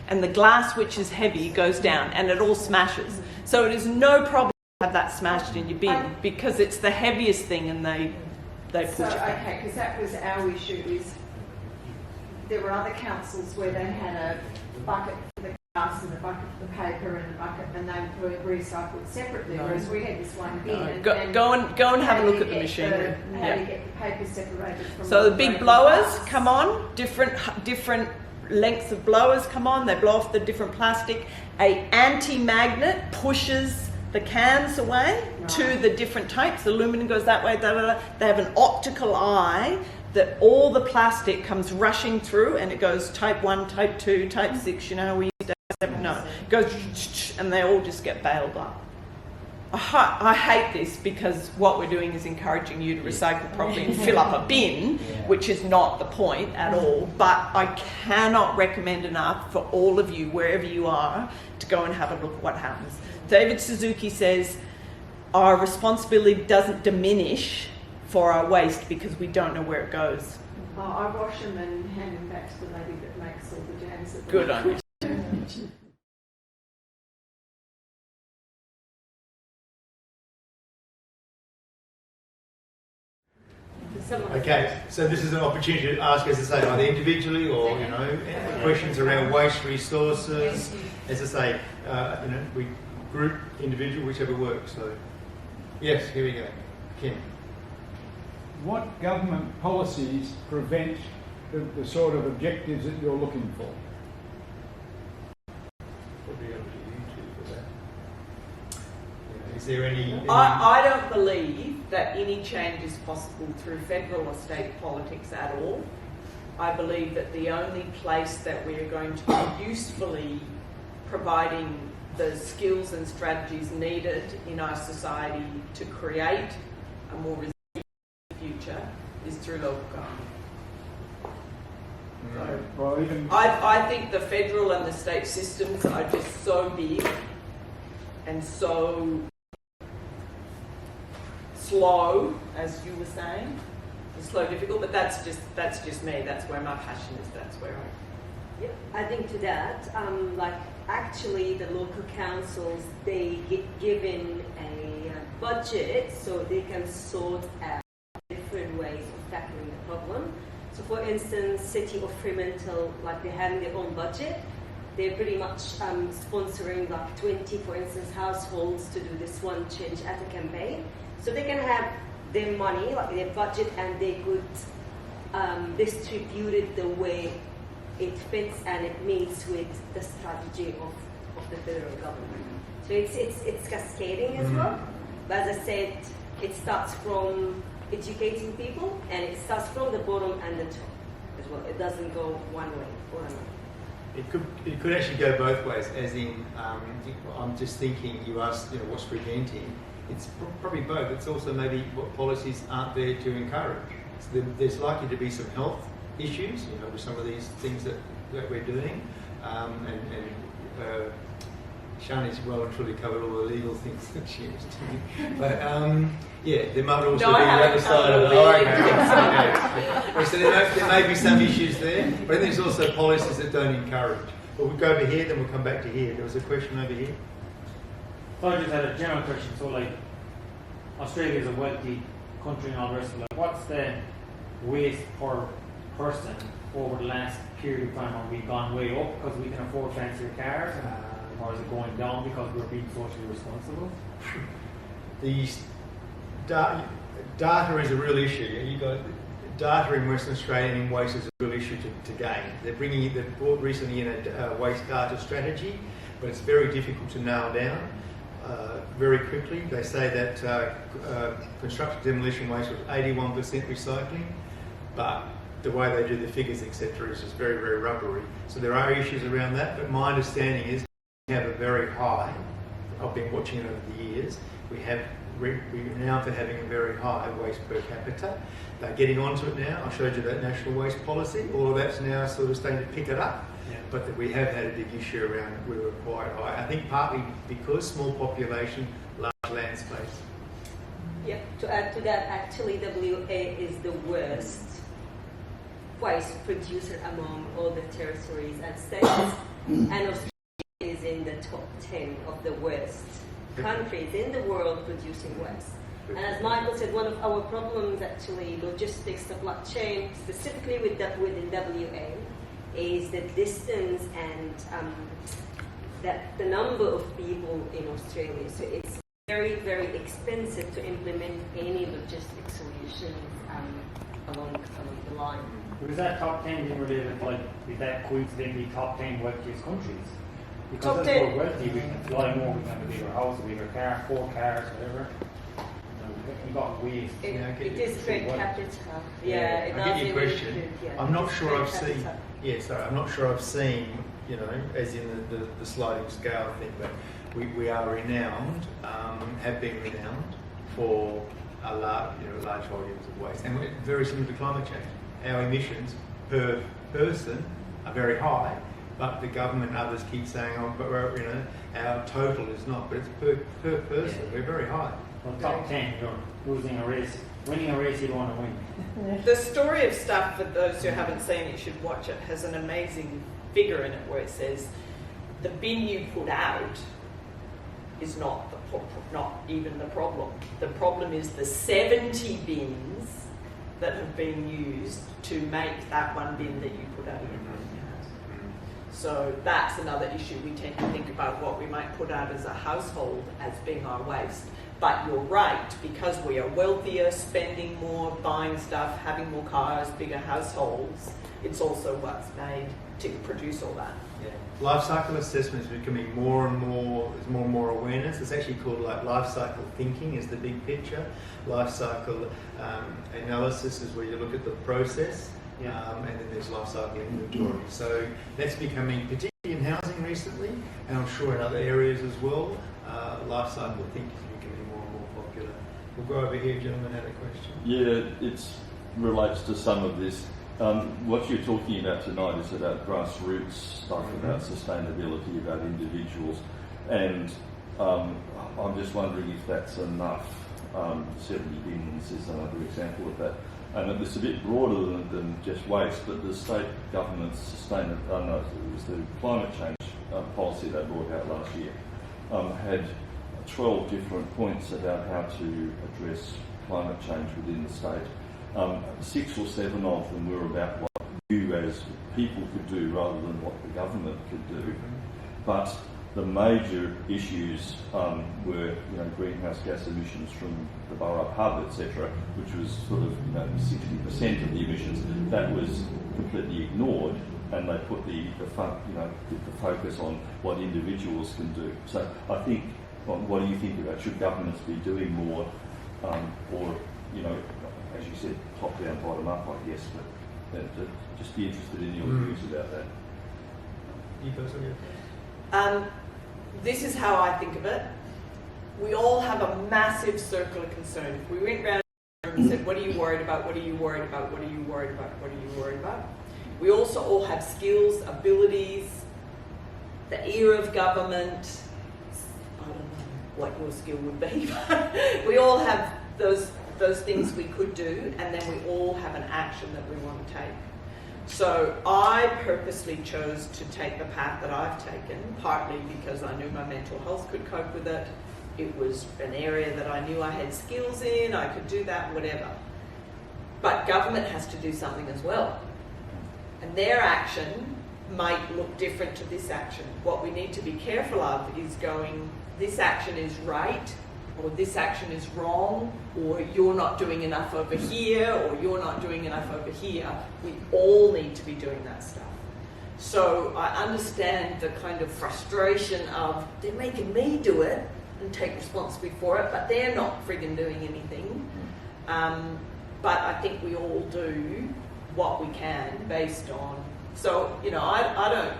and the glass, which is heavy, goes down and it all smashes. So it is no problem to have that smashed in your bin because it's the heaviest thing and they push it. Okay, because that was our issue. Is there were other councils where they had a bucket for the glass and a bucket for the paper and a bucket, and they were recycled separately. Whereas we had this one bin. Go and have a look at the machinery. How do you get the paper separated from? So the big blowers come on, different lengths of blowers come on. They blow off the different plastic. A anti-magnet pushes the cans away to the different types. The aluminum goes that way. They have an optical eye that all the plastic comes rushing through, and it goes type 1, type 2, type 6. You know, we used to have, no, it goes, and they all just get bailed up. I hate this because what we're doing is encouraging you to recycle properly and fill up a bin, which is not the point at all. But I cannot recommend enough for all of you, wherever you are, to go and have a look at what happens. David Suzuki says our responsibility doesn't diminish for our waste because we don't know where it goes. I wash them and hand them back to the lady that makes all the jams. Good on you. Okay, so this is an opportunity to ask, as I say, either individually or, you know, questions around waste resources. As I say, you know, we group, individual, whichever works. So, yes, here we go. Ken. What government policies prevent the sort of objectives that you're looking for? Probably over to you two for that. Is there any... I don't believe that any change is possible through federal or state politics at all. I believe that the only place that we're going to be usefully providing the skills and strategies needed in our society to create a more resilient future is through local government. Well, even I think the federal and the state systems are just so big and so slow, as you were saying. It's slow, difficult, but that's just me. That's where my passion is. That's where Yeah, adding to that, like actually the local councils, they get given a budget so they can sort out different ways of tackling the problem. So for instance, City of Fremantle, like they have their own budget. They're pretty much sponsoring like 20, for instance, households to do this one change at a campaign. So they can have their money, like their budget, and they could distribute it the way it fits and it meets with the strategy of the federal government. So it's cascading as well. But as I said, it starts from educating people and it starts from the bottom and the top as well. It doesn't go one way or another. It could actually go both ways, as in, I'm just thinking, you asked, you know, what's preventing. It's probably both. It's also maybe what policies aren't there to encourage. So there's likely to be some health issues, you know, with some of these things that we're doing, and Shani's well and truly covered all the legal things that she was doing. But yeah, there might also be the other side of it. So there may be some issues there, but there's also policies that don't encourage. But we'll go over here, then we'll come back to here. There was a question over here. So I just had a general question. So, like, Australia is a wealthy country and all the rest of it. Like, what's the waste per person over the last period of time? Have we gone way up because we can afford fancier cars? Or is it going down because we're being socially responsible? The data is a real issue. You got data in Western Australia in waste is a real issue to gain. They brought recently in a waste data strategy, but it's very difficult to nail down very quickly. They say that construction demolition waste was 81% recycling, but the way they do the figures, etc., is just very, very rubbery. So there are issues around that, but my understanding is we have a very high, I've been watching it over the years, we're now for having a very high waste per capita. They're getting onto it now. I showed you that national waste policy. All of that's now sort of starting to pick it up. Yeah. But that we have had a big issue around it. We were quite high. I think partly because small population, large land space. Yeah, to add to that, actually WA is the worst waste producer among all the territories and states. And Australia is in the top 10 of the worst countries in the world producing waste. And as Michael said, one of our problems actually, logistics, supply chain, specifically within WA, is the distance and that the number of people in Australia. So it's very, very expensive to implement any logistic solutions along the line. Because that top 10 didn't really like with that coincidentally top 10 wealthiest countries. Because Top as 10. we're wealthy, we can fly more, we can have a bigger house, a bigger car, 4 cars, whatever. We got waste. It is per capita. Yeah, it I get your does question. include, yeah. I'm not sure Per I've seen. capita. Yeah, sorry, I'm not sure I've seen. You know, as in the sliding scale thing, but we are renowned, have been renowned for a large volumes of waste, and we're very similar to climate change. Our emissions per person are very high, but the government and others keep saying, oh, but we're, our total is not, but it's per person. Yeah. We're very high. Well, top 10, you're losing a race. Winning a race, you don't want to win. The story of stuff, for those who haven't seen it, you should watch it, has an amazing figure in it where it says the bin you put out is not even the problem. The problem is the 70 bins that have been used to make that one bin that you put out. So that's another issue. We tend to think about what we might put out as a household as being our waste. But you're right, because we are wealthier, spending more, buying stuff, having more cars, bigger households, it's also what's made to produce all that. Yeah. Life cycle assessment is becoming more and more, there's more and more awareness. It's actually called like life cycle thinking is the big picture. Life cycle analysis is where you look at the process. And then there's life cycle inventory. So that's becoming, particularly in housing recently, and I'm sure in other areas as well, life cycle thinking is becoming more and more popular. We'll go over here, gentlemen had a question. Yeah, it relates to some of this. What you're talking about tonight is about grassroots stuff, about sustainability, about individuals, and I'm just wondering if that's enough. 70 bins is another example of that. And it's a bit broader than just waste, but the state government's it was the climate change policy they brought out last year, had 12 different points about how to address climate change within the state. 6 or 7 of them were about what you as people could do rather than what the government could do. But the major issues were, greenhouse gas emissions from the borough hub, etc., which was sort of 60% of the emissions. That was completely ignored, and they put the focus on what individuals can do. So I think, what do you think about, should governments be doing more, or as you said, top down, bottom up, I guess, but just be interested in your views about that. You personally? This is how I think of it. We all have a massive circle of concern. If we went round and said, what are you worried about, what are you worried about, what are you worried about, what are you worried about? We also all have skills, abilities, the ear of government. I don't know what your skill would be, but we all have those things we could do, and then we all have an action that we want to take. So I purposely chose to take the path that I've taken, partly because I knew my mental health could cope with it. It was an area that I knew I had skills in, I could do that, whatever. But government has to do something as well. And their action might look different to this action. What we need to be careful of is going, this action is right, or this action is wrong, or you're not doing enough over here, or you're not doing enough over here. We all need to be doing that stuff. So I understand the kind of frustration of, they're making me do it and take responsibility for it, but they're not friggin' doing anything. But I think we all do what we can based on. So, you know, I'm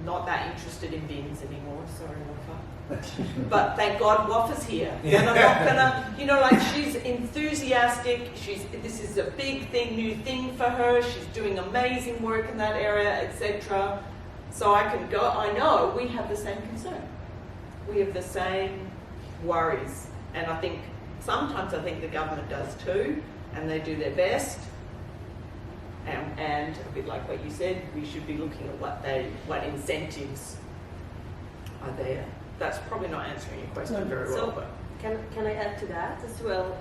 not that interested in bins anymore, sorry, Waffa. But thank God Waffa's here. And I'm not gonna, you know, like she's enthusiastic, this is a big thing, new thing for her, she's doing amazing work in that area, etc. So I can go, I know we have the same concern. We have the same worries. And I think, sometimes I think the government does too, and they do their best. And a bit like what you said, we should be looking at what incentives are there. That's probably not answering your question very well. But Can I add to that as well?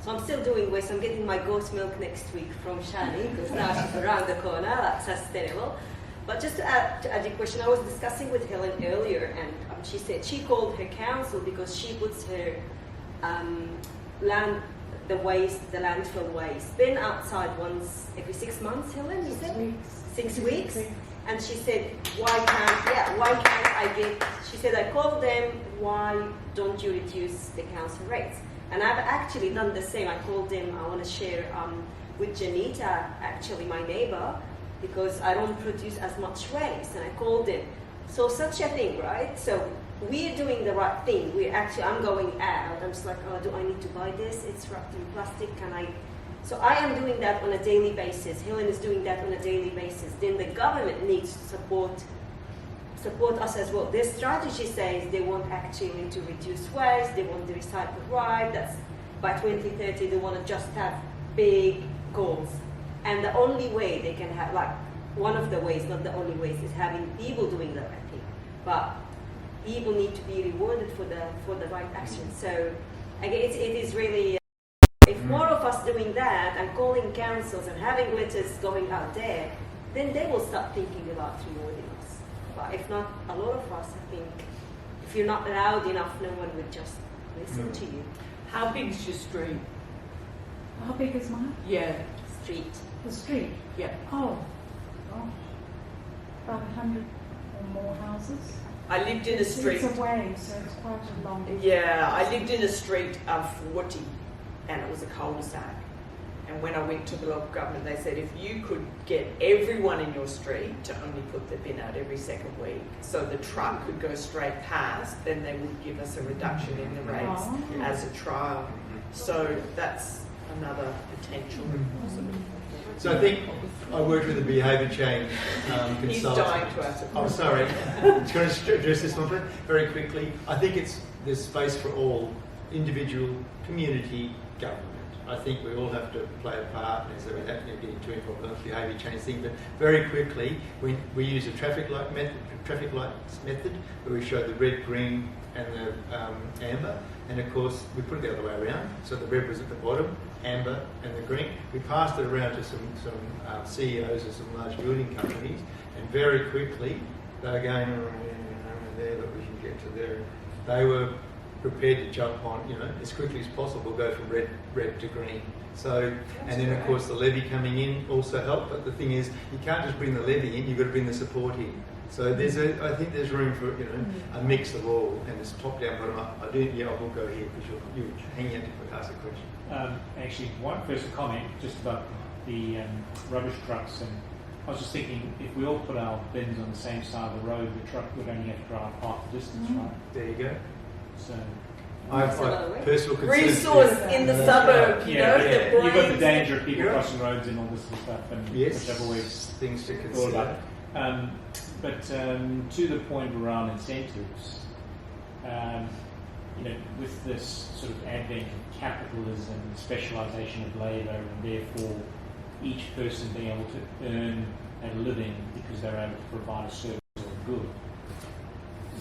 So I'm still doing waste. I'm getting my goat milk next week from Shani because now she's around the corner. That's sustainable. But just to add your question, I was discussing with Helen earlier, and she said she called her council because she puts her the landfill waste bin outside once every 6 months. Helen, you said 6 weeks. And she said, why can't I get, she said, I called them, why don't you reduce the council rates? And I've actually done the same. I called them, I want to share with Janita, actually my neighbor, because I don't produce as much waste. And I called them. So such a thing, right? So we're doing the right thing. I'm going out. I'm just like, oh, do I need to buy this? It's wrapped in plastic. Can I? So I am doing that on a daily basis. Helen is doing that on a daily basis. Then the government needs to support us as well. Their strategy says they want actually to reduce waste. They want the recycle right. That's by 2030. They want to just have big goals. And the only way they can have, like, one of the ways, not the only ways, is having people doing the right thing. But people need to be rewarded for the right action. So again, it is really, if more of us doing that and calling councils and having letters going out there, then they will start thinking about rewarding us. But if not, a lot of us, I think, if you're not loud enough, no one would just listen to you. how big is your street? How big is mine? Yeah. Street. The street? Yeah. Oh, gosh. About 100 or more houses. I lived in a street. It's away, so it's quite a long. Yeah, I lived in a street of 40, and it was a cul-de-sac. And when I went to the local government, they said if you could get everyone in your street to only put the bin out every second week, so the truck could go straight past, then they would give us a reduction in the rates as a trial. So that's another potential. So I think I worked with a behaviour change consultant. He's dying to answer. I'm sorry. I'm just going to address this one very quickly. I think there's space for all, individual, community, government. I think we all have to play a part, as we're getting too involved in the behaviour change thing. But very quickly, we use a traffic lights method, where we show the red, green, and the amber. And of course, we put it the other way around. So the red was at the bottom, amber, and the green. We passed it around to some CEOs of some large building companies, and very quickly they were going around there, but we can get to there. They were prepared to jump on, as quickly as possible, go from red to green. So, and then of course the levy coming in also helped. But the thing is, you can't just bring the levy in; you've got to bring the support in. So I think there's room for a mix of all, and it's top down, bottom up. I will go here because you're hanging out to ask a question. Actually, first a comment just about the rubbish trucks, and I was just thinking if we all put our bins on the same side of the road, the truck would only have to drive half the distance, right? There you go. So I have personal concerns. Resource in the suburb, you've got the danger of people crossing roads and all this sort of stuff, and whichever way things to consider. But to the point around incentives, with this sort of advent of capitalism, specialisation of labour, and therefore each person being able to earn a living because they're able to provide a service or a good.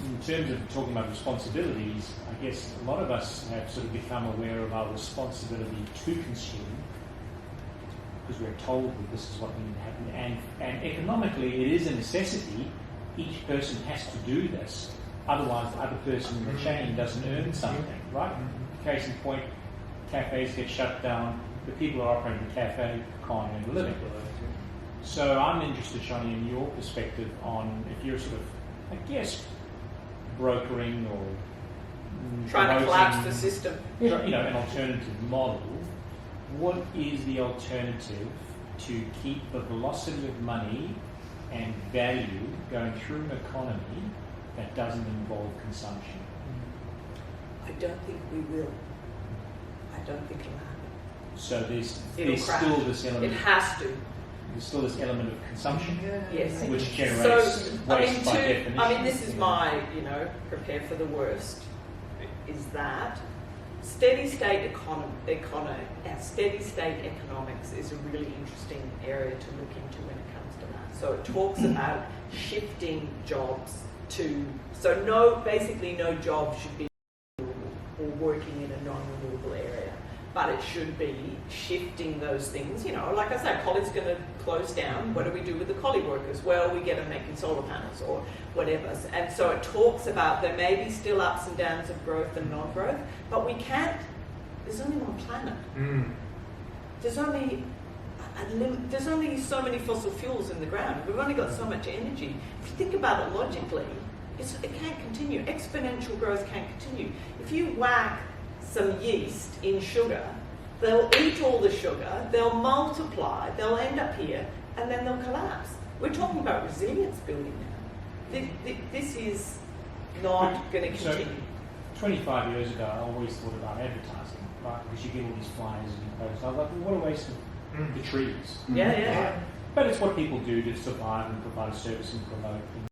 In terms of talking about responsibilities, I guess a lot of us have sort of become aware of our responsibility to consume because we're told that this is what needs to happen. And economically, it is a necessity. Each person has to do this. Otherwise, the other person in the chain doesn't earn something, right? Case in point, cafes get shut down. The people who are operating the cafe can't earn a living. So I'm interested, Shani, in your perspective on if you're sort of, I guess, brokering or trying to collapse the system. An alternative model. What is the alternative, to keep the velocity of money and value going through an economy that doesn't involve consumption? I don't think we will. I don't think it'll happen. So there's crash. still this element. It has to. There's still this element of consumption, Yes. which generates waste by definition. I mean, this is my, prepare for the worst, is that steady state steady state economics is a really interesting area to look into when it comes to that. So it talks about shifting jobs basically no job should be renewable or working in a non-renewable area. But it should be shifting those things. Like I said, Collie's going to close down. What do we do with the Collie workers? Well, we get them making solar panels or whatever. And so it talks about there may be still ups and downs of growth and non-growth, but we can't. There's only one planet. There's only so many fossil fuels in the ground. We've only got so much energy. If you think about it logically, it can't continue. Exponential growth can't continue. If you whack some yeast in sugar, they'll eat all the sugar, they'll multiply, they'll end up here, and then they'll collapse. We're talking about resilience building now. This is not going to continue. So, 25 years ago, I always thought about advertising, right? Because you get all these flyers and posts. I was like, well, what a waste of the trees. Yeah. But it's what people do to survive and provide a service and promote things.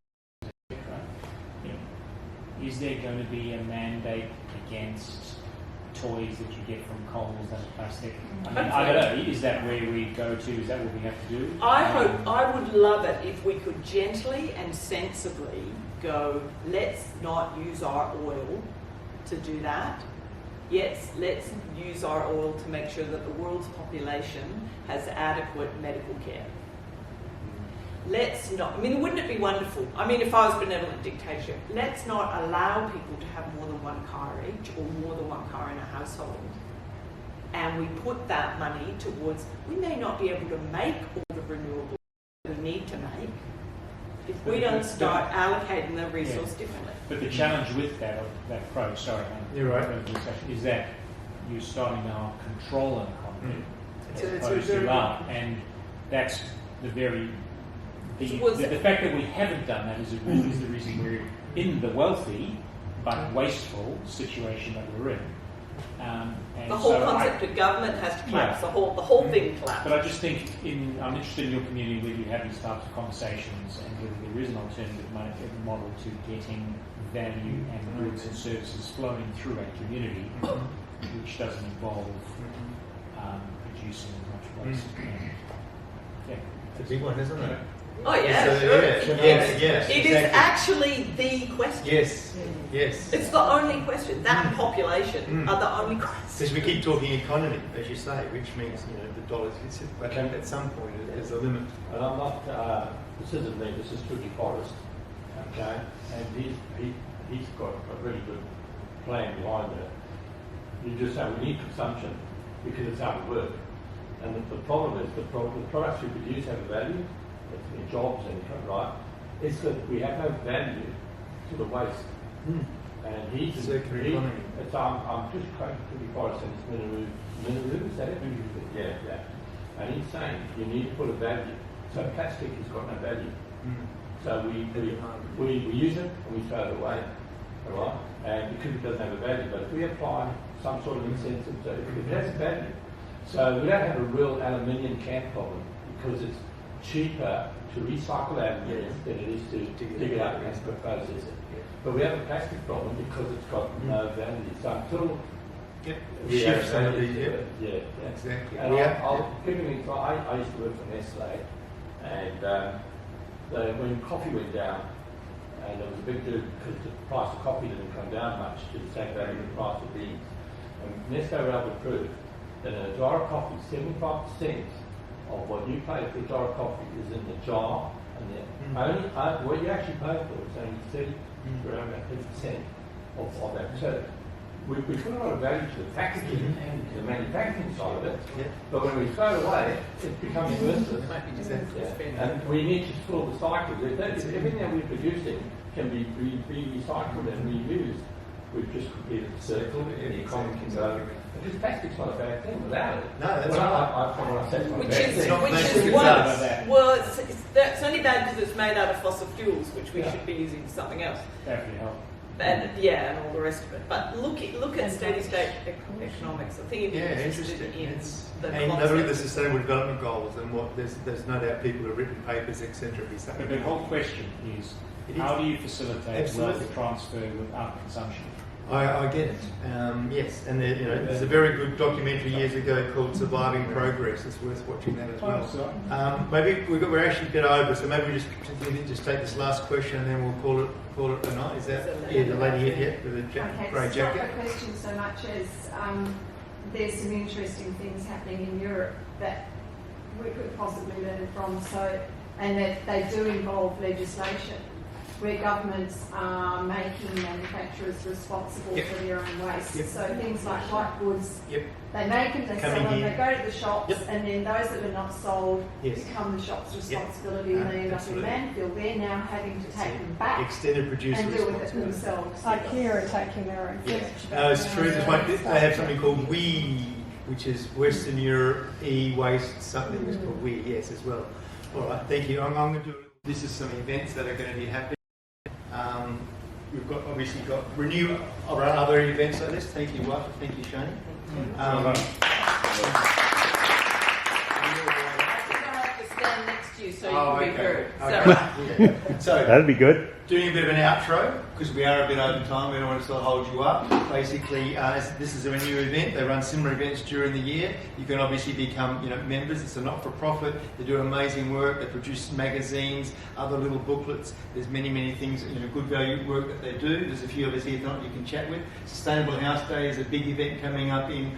Is there going to be a mandate against toys that you get from Coles that are plastic? I mean, I don't know. Is that where we go to? Is that what we have to do? I would love it if we could gently and sensibly go, let's not use our oil to do that. Yes, let's use our oil to make sure that the world's population has adequate medical care. Let's not, wouldn't it be wonderful? If I was benevolent dictatorship, let's not allow people to have more than one car each or more than one car in a household. And we put that money towards, we may not be able to make all the renewables we need to make if we don't start allocating the resource differently. But the challenge with that approach, you're right, is that you're starting to control an economy as opposed to love, and that's the very the fact that we haven't done that is the reason we're in the wealthy but wasteful situation that we're in. And the whole concept of government has to collapse. The whole thing collapses. But I just think I'm interested in your community where you have these types of conversations and whether there is an alternative model to getting value and goods and services flowing through a community, which doesn't involve producing as much waste. It's a big one, isn't it? Oh yeah, so, sure. Yes, it is actually the question. Yes. It's the only question. That and population are the only questions. Because we keep talking economy, as you say, which means the dollars gets it. But at some point, there's a limit. And I'm not. This isn't me. This is Trudy Forrest. Okay, and he's got a really good plan behind it. You just say we need consumption because it's how we work. And the problem is the products we produce have a value. In jobs and right, it's that we have no value to the waste. And he's circular economy. I'm just quoting Trudy Forrest and it's Minoru, is that it? Yeah. And he's saying you need to put a value. So plastic has got no value. So we use it and we throw it away. All right? And because it doesn't have a value, but if we apply some sort of incentive, so if it has a value. So we don't have a real aluminium can problem because it's cheaper to recycle aluminium than it is to dig it up and process it. But we have a plastic problem because it's got no value. So until we have value, exactly. And I'll give you an example. I used to work for Nestle, and when coffee went down, and there was a big deal because the price of coffee didn't come down much to the same value as the price of beans. And Nestle were able to prove that in a jar of coffee, 75% of what you pay for a jar of coffee is in the jar, and only what you actually pay for is only around about 30% of that. So we put a lot of value to the packaging and the manufacturing side of it, but when we throw it away, it becomes worthless. And we need to fill the cycle. Everything that we're producing can be recycled and reused. we've just completed the circle, and the economy can go. Because plastic's not a bad thing without it. No, that's well, right. I said it's not a Which bad is, thing. which is what? Well, it's only bad because it's made out of fossil fuels, which we should be using for something else. Definitely help. And and all the rest of it. But look at steady state economics. I think if you're interested in the and concept. look at the Sustainable Development Goals and what there's no doubt people have written papers, etc. But the whole question is, how do you facilitate wealth transfer without consumption? I get it. Yes, and there's a very good documentary years ago called Surviving Progress. It's worth watching that as well. Maybe we're actually a bit over, so maybe we just take this last question and then we'll call it a night. Is that the lady here with the grey jacket? It's not a question so much as there's some interesting things happening in Europe that we could possibly learn from. And that they do involve legislation where governments are making manufacturers responsible for their own waste. So things like white goods, they make them, they sell them, they go to the shops, and then those that are not sold become the shop's responsibility, and they end up in landfill. They're now having to take them back extended producer and deal with it themselves. IKEA are taking their own food. No, it's true. They have something called WE, which is Western Europe e-waste, something that's called WE, yes, as well. All right, thank you. I'm going to do this is some events that are going to be happening. We've obviously got Renew or other events like this. Thank you, Walter. Thank you, Shani. I have to stand next to you so you can be heard. So that'd be good. Doing a bit of an outro because we are a bit over time. We don't want to sort of hold you up. Basically, this is a Renew event. They run similar events during the year. You can obviously become, members. It's a not-for-profit. They do amazing work. They produce magazines, other little booklets. There's many things, good value work that they do. There's a few of us here tonight you can chat with. Sustainable House Day is a big event coming up in.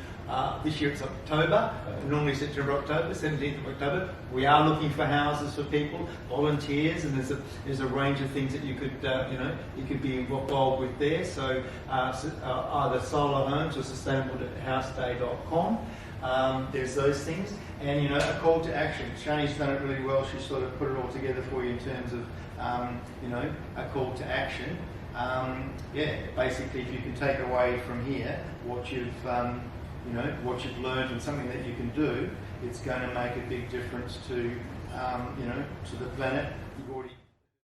This year it's October, normally September, October, 17th of October. We are looking for houses for people, volunteers, and there's a range of things that you could you could be involved with there. So either solar homes or sustainablehouseday.com. There's those things, and a call to action. Shani's done it really well. She sort of put it all together for you in terms of a call to action. Basically, if you can take away from here what you've what you've learned and something that you can do, it's going to make a big difference to to the planet. You've already